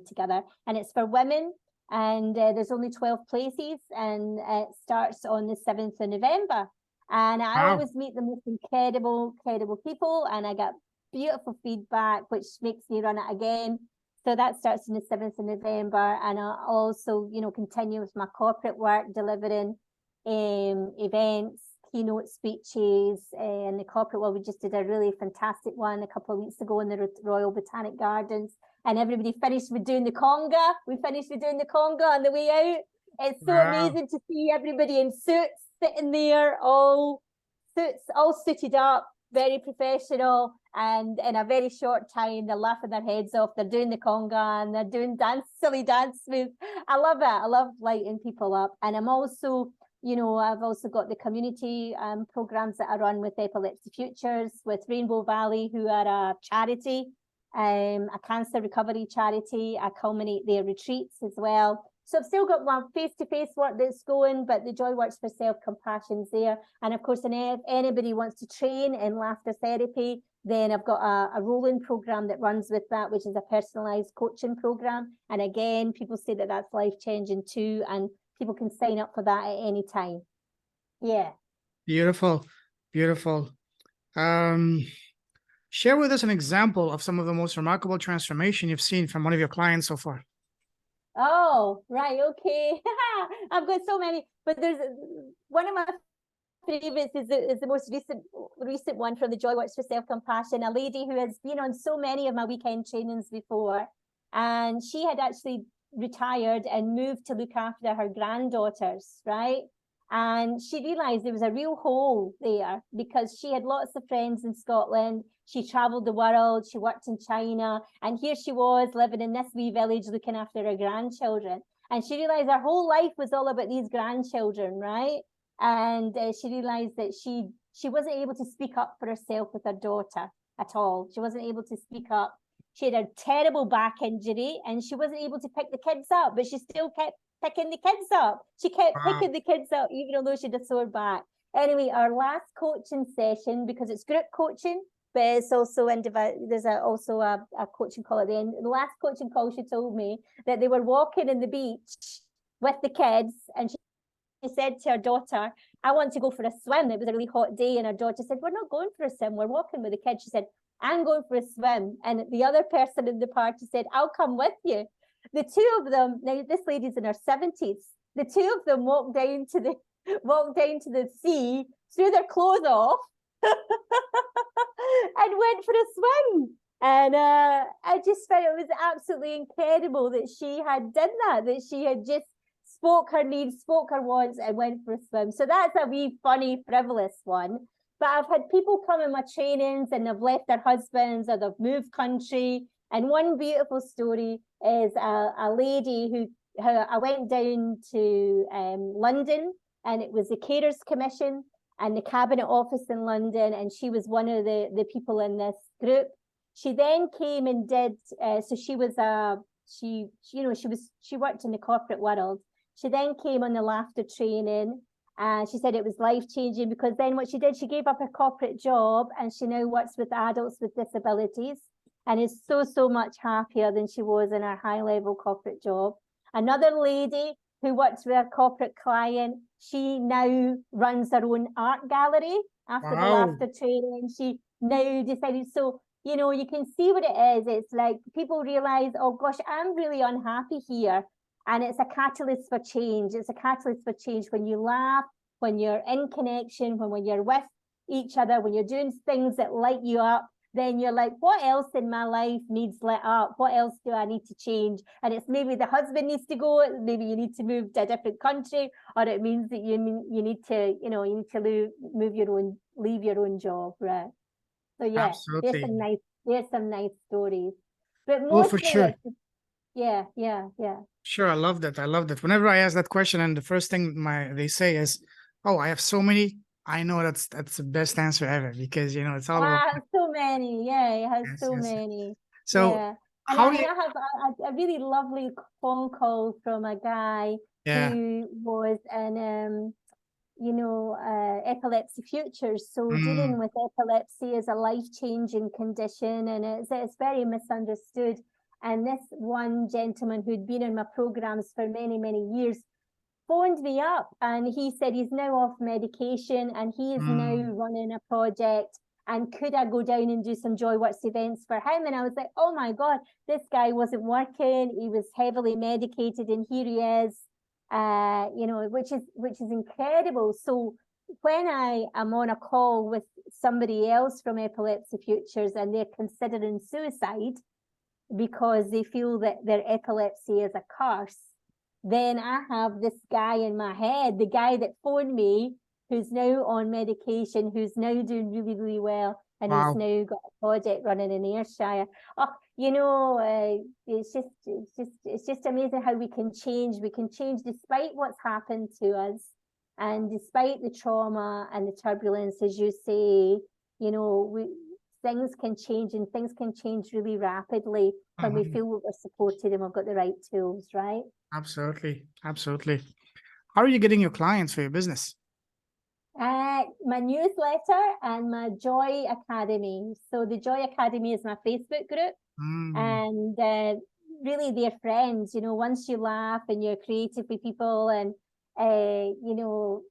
together. And it's for women, and there's only 12 places, and it starts on the 7th of November. And I always meet the most incredible people, and I get beautiful feedback, which makes me run it again. So that starts on the 7th of November. And I'll also, continue with my corporate work, delivering events, keynote speeches, and the corporate world. We just did a really fantastic one a couple of weeks ago in the Royal Botanic Gardens, and everybody finished with doing the conga. We finished with doing the conga on the way out. It's so amazing to see everybody in suits sitting there, all suited up, very professional, and in a very short time they're laughing their heads off. They're doing the conga, and they're doing silly dance moves. I love it. I love lighting people up. And I'm also you know, I've also got the community programs that I run with Epilepsy Futures, with Rainbow Valley, who are a charity, a cancer recovery charity. I culminate their retreats as well. So I've still got my face-to-face work that's going, but the Joyworks for Self-Compassion's there. And of course, if anybody wants to train in laughter therapy, then I've got a rolling program that runs with that, which is a personalized coaching program. And again, people say that that's life-changing too, and people can sign up for that at any time. Yeah. Beautiful, beautiful. Share with us an example of some of the most remarkable transformation you've seen from one of your clients so far. Oh, right, okay. I've got so many, but there's one of my favorites is the most recent one from the Joyworks for Self-Compassion, a lady who has been on so many of my weekend trainings before, and she had actually retired and moved to look after her granddaughters, right? And she realized there was a real hole there because she had lots of friends in Scotland. She traveled the world, she worked in China, and here she was living in this wee village looking after her grandchildren. And she realized her whole life was all about these grandchildren, right? And she realized that she wasn't able to speak up for herself with her daughter at all. She wasn't able to speak up. She had a terrible back injury and she wasn't able to pick the kids up, but she still kept picking the kids up. She kept picking the kids up, even though she had a sore back. Anyway, our last coaching session, because it's group coaching, but it's also there's also a coaching call at the end. The last coaching call, she told me that they were walking in the beach with the kids, and she said to her daughter, I want to go for a swim. It was a really hot day, and her daughter said, we're not going for a swim, we're walking with the kids. She said, I'm going for a swim. And the other person in the party said, I'll come with you. The two of them, now this lady's in her 70s, the two of them walked down to the sea, threw their clothes off, and went for a swim. And I just felt it was absolutely incredible that she had done that she had just spoke her needs, spoke her wants, and went for a swim. So that's a wee funny, frivolous one. But I've had people come in my trainings and they've left their husbands or they've moved country. And one beautiful story is a lady who I went down to London, and it was the Carers Commission and the Cabinet Office in London, and she was one of the people in this group. She then came and did so she was she worked in the corporate world. She then came on the laughter training, and she said it was life-changing because then what she did, she gave up her corporate job and she now works with adults with disabilities and is so much happier than she was in her high-level corporate job. Another lady who works with a corporate client, she now runs her own art gallery after the laughter training. She now decided, so, you know, you can see what it is. It's like people realize, oh gosh, I'm really unhappy here. And it's a catalyst for change. It's a catalyst for change when you laugh, when you're in connection, when you're with each other, when you're doing things that light you up, then you're like, what else in my life needs lit up? What else do I need to change? And it's maybe the husband needs to go, maybe you need to move to a different country, or it means that you need to, you know, you need to leave your own job, right? So yeah, Absolutely. there's some nice stories. But Oh, for mostly sure. yeah. Sure, I love that. I love that. Whenever I ask that question, and the first thing they say is, "Oh, I have so many." I know that's the best answer ever because you know it's all about. So many. Yeah, it has Yes, so yes. many. So Yeah. And how do you? I have a really lovely phone call from a guy Yeah. who was in Epilepsy Futures. So dealing with epilepsy is a life-changing condition, and it's very misunderstood. And this one gentleman who'd been in my programs for many years phoned me up, and he said he's now off medication and he is now running a project, and could I go down and do some Joyworks events for him? And I was like, oh my God, this guy wasn't working, he was heavily medicated, and here he is, which is incredible. So when I am on a call with somebody else from Epilepsy Futures and they're considering suicide because they feel that their epilepsy is a curse, then I have this guy in my head, the guy that phoned me, who's now on medication, who's now doing really well, and he's now got a project running in Ayrshire. Oh, it's just amazing how we can change. We can change despite what's happened to us. And despite the trauma and the turbulence, as you say, you know, things can change, and things can change really rapidly when we feel that we're supported and we've got the right tools, right? Absolutely. Absolutely. How are you getting your clients for your business? My newsletter and my Joy Academy. So the Joy Academy is my Facebook group, and really they're friends. You know, once you laugh and you're creative with people, and you know,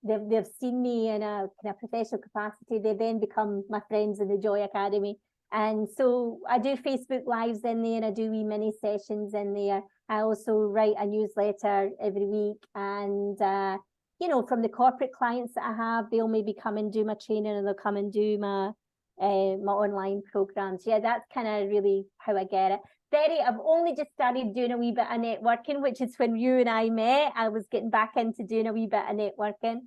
they've seen me in a kind of professional capacity, they then become my friends in the Joy Academy. And so I do Facebook Lives in there, and I do wee mini sessions in there. I also write a newsletter every week, and you know, from the corporate clients that I have, they'll maybe come and do my training, and they'll come and do my online programs. Yeah, that's kind of really how I get it. I've only just started doing a wee bit of networking, which is when you and I met. I was getting back into doing a wee bit of networking.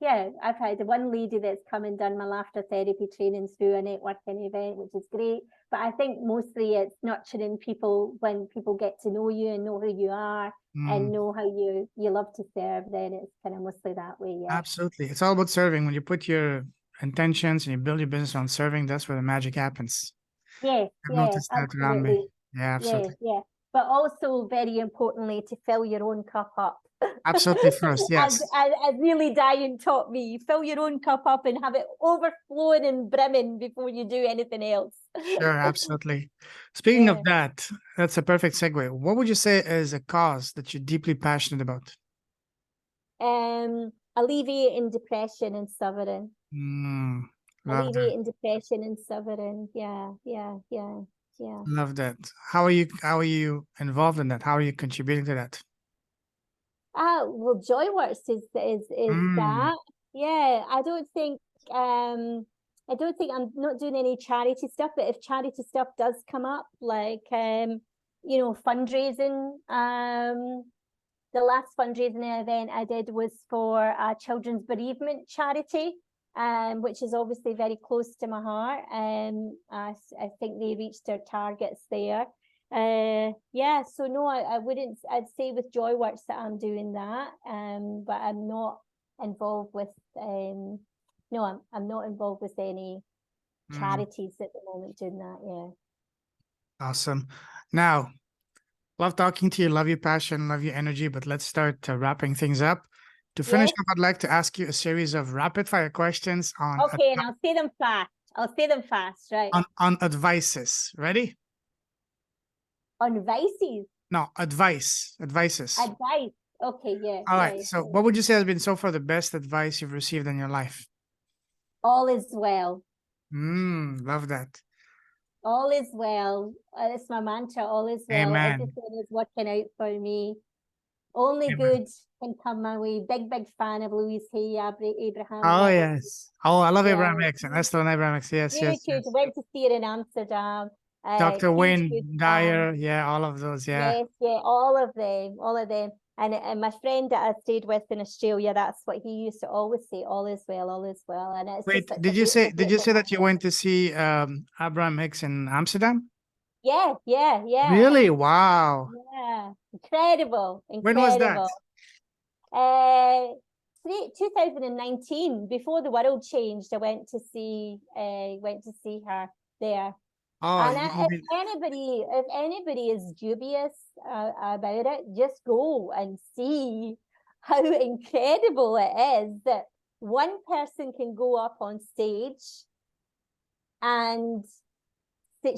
Yeah, I've had one lady that's come and done my laughter therapy training through a networking event, which is great. But I think mostly it's nurturing people. When people get to know you and know who you are and know how you love to serve, then it's kind of mostly that way. Yeah, Absolutely. It's all about serving. When you put your intentions and you build your business on serving, that's where the magic happens. yes, I've yeah, noticed that around me. absolutely. Yeah, Yeah, absolutely. yeah. But also very importantly to fill your own cup up. Absolutely first, yes. As Nearly Dying taught me, you fill your own cup up and have it overflowing and brimming before you do anything else. Sure, absolutely. Speaking of Yeah. that, that's a perfect segue. What would you say is a cause that you're deeply passionate about? Alleviating depression and suffering. Love that. Alleviating depression and suffering. Yeah, yeah, yeah, yeah. Love that. How are you involved in that? How are you contributing to that? Well, Joyworks is Mm, that. Yeah, I don't think I'm not doing any charity stuff, but if charity stuff does come up, like you know, fundraising, the last fundraising event I did was for a children's bereavement charity, which is obviously very close to my heart. I think they reached their targets there. Yeah, so no, I wouldn't. I'd say with Joyworks that I'm doing that, but I'm not involved with. No, I'm not involved with any mm, charities at the moment doing that. Yeah. awesome. Now, love talking to you. Love your passion. Love your energy. But let's start wrapping things up. To finish Yes. up, I'd like to ask you a series of rapid fire questions Okay, and I'll say them fast. I'll say them fast, right? on advices. Ready? On vices. No, advices. Advice. Okay, yeah, All yeah, right. So, yeah. what would you say has been so far the best advice you've received in your life? All is well. Love that. All is well. It's my mantra. All is well. Amen. Everything is working out for me. Only Amen. good can come my way. Big fan of Louise Hay, Abraham Oh, Hicks. yes. Oh, I love Yeah, Abraham Hicks and Esther and Abraham Hicks. Yes, huge, yes, huge. yes. Went to see her in Amsterdam. Dr. Huge Wayne fan. Dyer. Yeah, all of those. Yeah. Yes, yeah, all of them, all of them. And my friend that I stayed with in Australia, that's what he used to always say, all is well, all is well. And it's just Wait, such a did you say beautiful, did you beautiful say that you message. went to see Abraham Hicks in Amsterdam? Yeah, yeah, yeah, Really? Wow. yeah. Incredible, When was that? incredible. Uh, 2019, before the world changed, I went to see her there. Oh, And you mean if anybody is dubious about it, just go and see how incredible it is that one person can go up on stage and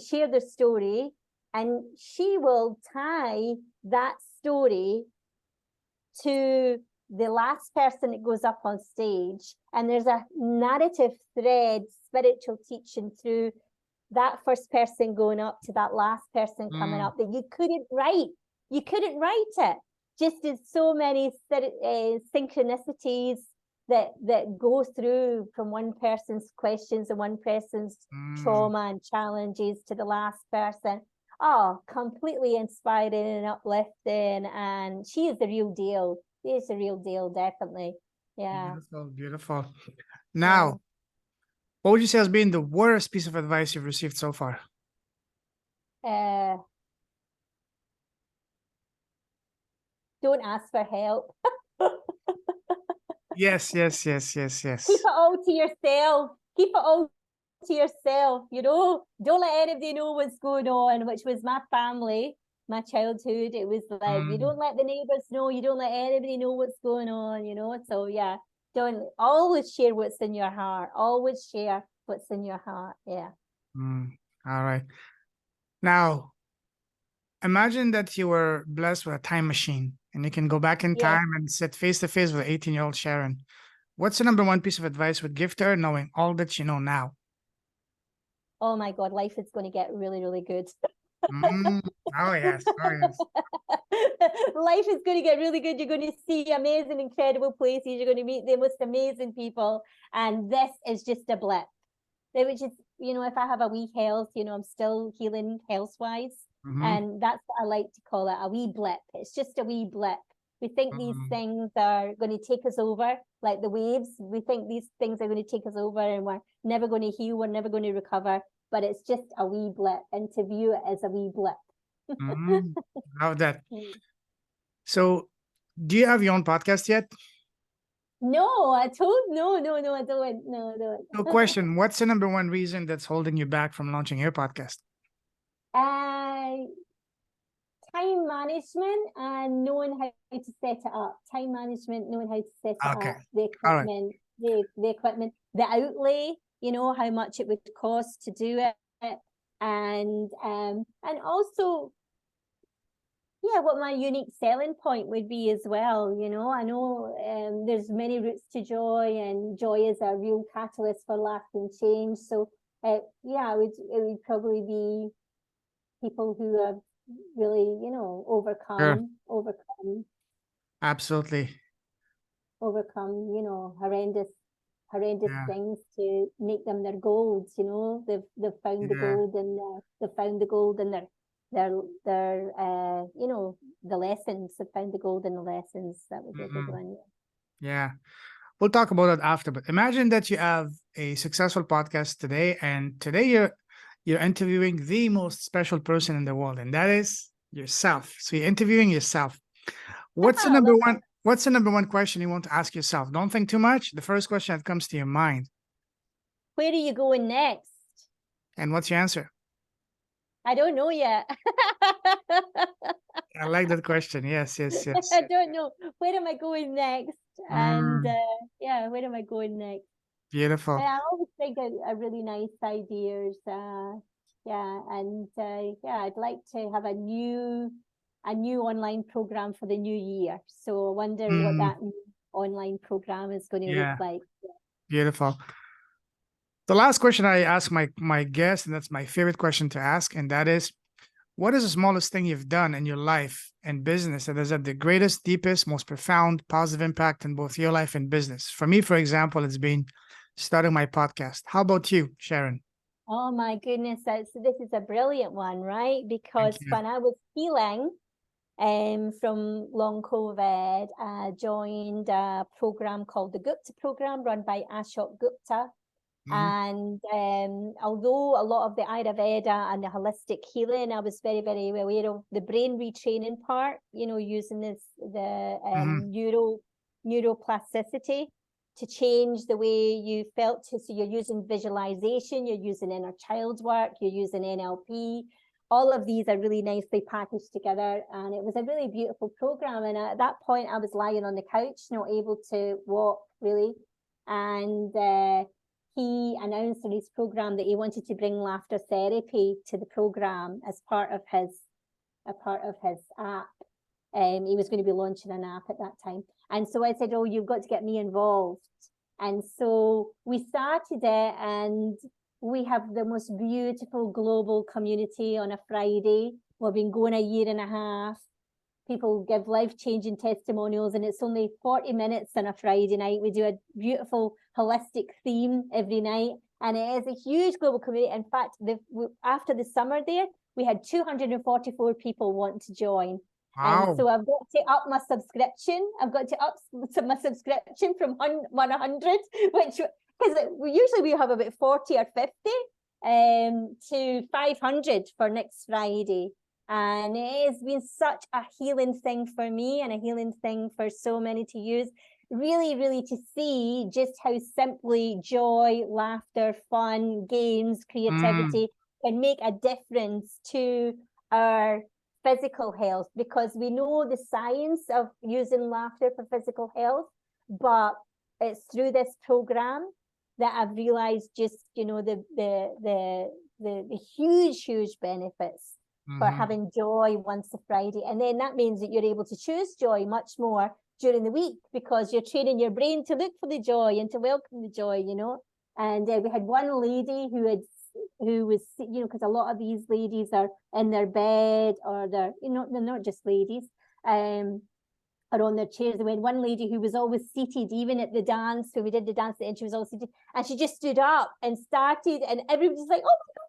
share their story, and she will tie that story to the last person that goes up on stage, and there's a narrative thread, spiritual teaching through that first person going up to that last person coming up that you couldn't write it. Just as so many synchronicities that go through from one person's questions and one person's trauma and challenges to the last person. Oh, completely inspiring and uplifting. And she is the real deal. She is the real deal, definitely. Yeah. beautiful, beautiful. Yeah. Now, what would you say has been the worst piece of advice you've received so far? Uh, Don't ask for help. Yes, yes, yes, yes, Keep yes. it all to yourself. Keep it all to yourself, you know. Don't let anybody know what's going on, which was my family, my childhood. It was like, you don't let the neighbors know, you don't let anybody know what's going on, you know. So yeah, don't always share what's in your heart. Always share what's in your heart. Yeah. All right. Now, imagine that you were blessed with a time machine and you can go back in Yeah. time and sit face to face with 18-year-old Sharon. What's the number one piece of advice would give to her, knowing all that you know now? Oh my God, life is going to get really, really good. Mm. Oh, yes. Oh, yes. Life is going to get really good. You're going to see amazing, incredible places. You're going to meet the most amazing people. And this is just a blip. Which is, you know, if I have a wee health, you know, I'm still healing health-wise. And that's what I like to call it, a wee blip. It's just a wee blip. We think these things are going to take us over, like the waves. We think these things are going to take us over and we're never going to heal, we're never going to recover. But it's just a wee blip, and to view it as a wee blip. Love that. So, do you have your own podcast yet? No, I don't. No, I don't. No, I don't. So, question: what's the number one reason that's holding you back from launching your podcast? Uh, time management and knowing how to set it up. Time management, knowing how to set it Okay. up, the All right. equipment, the equipment, the outlay, you know, how much it would cost to do it. And also, yeah, what my unique selling point would be as well. You know, I know there's many routes to joy, and joy is a real catalyst for lasting change. So yeah, it would probably be people who have really, you know, Sure. Absolutely. you know, horrendous Yeah. things to make them their gold. You know, they've found the Yeah. gold, and they've found the gold in their you know, the lessons. They've found the gold in the lessons. That would be a big one. Yeah. We'll talk about that after. But imagine that you have a successful podcast today, and today you're interviewing the most special person in the world, and that is yourself. So you're interviewing yourself. What's the I number love one? that. What's the number one question you want to ask yourself? Don't think too much. The first question that comes to your mind, Where are you going next? and what's your answer? I don't know yet. I like that question. Yes, yes, yes. I don't know. Where am I going next? And yeah, where am I going next? Beautiful. I always think a really nice ideas. Yeah, and yeah, I'd like to have a new online program for the new year. So I wonder what that new online program is going to look Yeah, like. beautiful. The last question I ask my guests, and that's my favorite question to ask, and that is, what is the smallest thing you've done in your life and business that has had the greatest, deepest, most profound, positive impact in both your life and business? For me, for example, it's been starting my podcast. How about you, Sharon? Oh my goodness, this is a brilliant one, right? Thank Because you. when I was healing from long COVID, I joined a program called the Gupta program run by Ashok Gupta. And although a lot of the Ayurveda and the holistic healing, I was very, very aware of the brain retraining part, you know, using the neuroplasticity to change the way you felt. So you're using visualization, you're using inner child work, you're using NLP. All of these are really nicely packaged together. And it was a really beautiful program. And at that point, I was lying on the couch, not able to walk really. And he announced in his program that he wanted to bring laughter therapy to the program as part of his app. He was going to be launching an app at that time. And so I said, oh, you've got to get me involved. And so we started it, and we have the most beautiful global community on a Friday. We've been going a year and a half. People give life-changing testimonials, and it's only 40 minutes on a Friday night. We do a beautiful holistic theme every night, and it is a huge global community. In fact, after the summer there, we had 244 people want to join. Wow. And so I've got to up my subscription. I've got to up my subscription from 100, which, because usually we have about 40 or 50, to 500 for next Friday. And it has been such a healing thing for me and a healing thing for so many to use. Really, really to see just how simply joy, laughter, fun, games, creativity can make a difference to our physical health, because we know the science of using laughter for physical health, but it's through this program that I've realized just, you know, the huge benefits for having joy once a Friday. And then that means that you're able to choose joy much more during the week, because you're training your brain to look for the joy and to welcome the joy, you know. And we had one lady who was, you know, because a lot of these ladies are in their bed, or they're, you know, they're not just ladies, are on their chairs. We had one lady who was always seated, even at the dance, when we did the dance, and she was always seated, and she just stood up and started, and everybody's like, oh my God,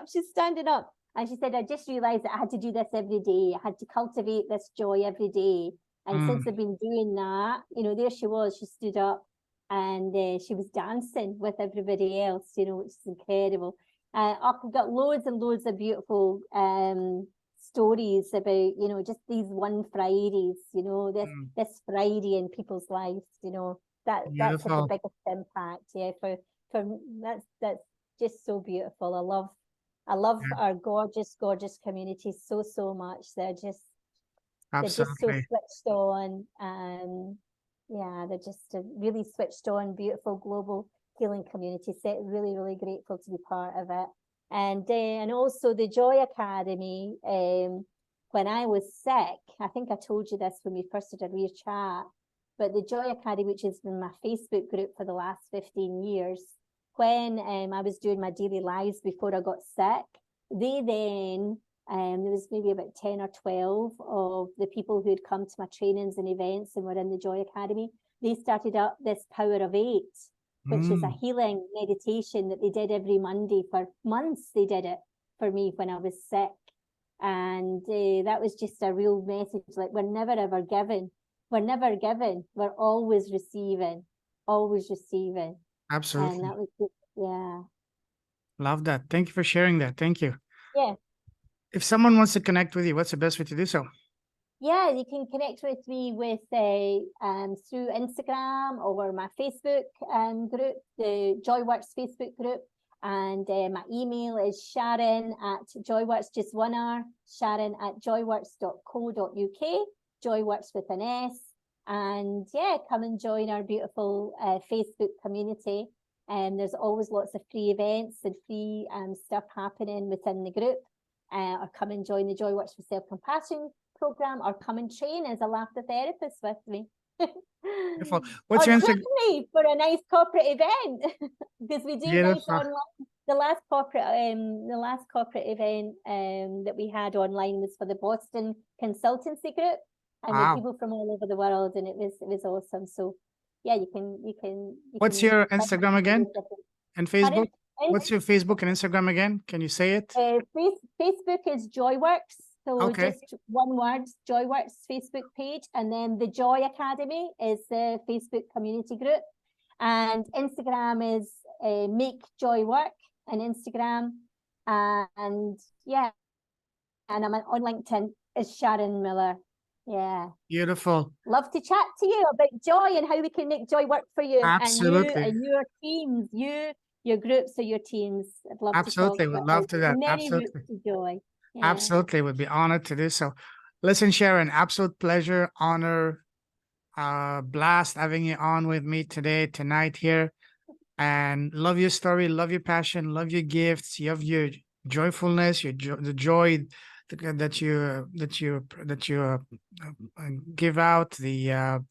she's standing up. And she said, I just realized that I had to do this every day. I had to cultivate this joy every day. And since I've been doing that, you know, there she was, she stood up, and she was dancing with everybody else, you know, which is incredible. I've got loads and loads of beautiful stories about, you know, just these one Fridays, you know, this Friday in people's lives, you know, that's had the biggest impact. Yeah, for that's just so beautiful. I love our gorgeous community so much. They're just so switched on. Yeah, they're just a really switched on, beautiful global healing community. So really grateful to be part of it. And also the Joy Academy. When I was sick, I think I told you this when we first did a real chat, but the Joy Academy, which has been my Facebook group for the last 15 years, when I was doing my daily lives before I got sick, they then, there was maybe about 10 or 12 of the people who had come to my trainings and events and were in the Joy Academy. They started up this Power of 8, which is a healing meditation that they did every Monday for months. They did it for me when I was sick. And that was just a real message, like, we're never ever given. We're never given. We're always receiving. Absolutely. And that was just, yeah. Love that. Thank you for sharing that. Thank you. Yeah. If someone wants to connect with you, what's the best way to do so? Yeah, you can connect with me with through Instagram or my Facebook group, the Joyworks Facebook group. And my email is Sharon@Joyworks, just one R, Sharon@joyworks.co.uk, Joyworks with an S. And yeah, come and join our beautiful Facebook community. And there's always lots of free events and free stuff happening within the group. Or come and join the Joyworks for Self-Compassion program, or come and train as a laughter therapist with me. Beautiful. What's your Instagram? Me for a nice corporate event, because we do nice online. The last corporate event that we had online was for the Boston Consultancy Group, and with people from all over the world, and it was awesome. So yeah, you can. What's your Instagram again? And Facebook? What's your Facebook and Instagram again? Can you say it? Facebook is Joyworks. So just one word, Joyworks Facebook page. And then the Joy Academy is the Facebook community group. And Instagram is Make Joy Work on Instagram. And yeah, and I'm on LinkedIn is Sharon Miller. Yeah. Beautiful. Love to chat to you about joy and how we can make joy work for you. Absolutely. And you and your teams, your groups or your teams. I'd love to talk would love to that. Many routes to joy. Yeah. Absolutely, would be honored to do so. Listen, Sharon, absolute pleasure, honor, blast having you on with me tonight here. And love your story, love your passion, love your gifts, love your joyfulness, the joy that you give out, your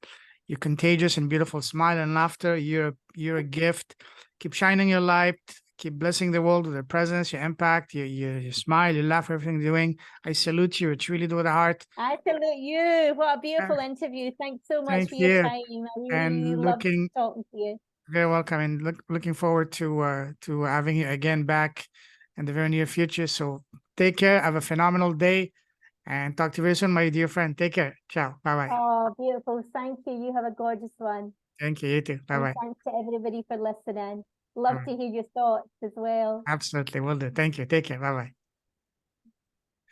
contagious and beautiful smile and laughter. You're a gift. Keep shining your light. Keep blessing the world with your presence, your impact, your smile, your laugh, everything you're doing. I salute you. It's really do with the heart. I salute you. What a beautiful interview. Thanks so much for your time. I really love talking to you. Very welcome, and looking forward to having you again back in the very near future. So take care. Have a phenomenal day, and talk to you very soon, my dear friend. Take care. Ciao. Bye-bye. Oh, beautiful. Thank you. You have a gorgeous one. Thank you. You too. Bye-bye. Thanks to everybody for listening. Love to hear your thoughts as well. Absolutely. Will do. Thank you. Take care. Bye-bye.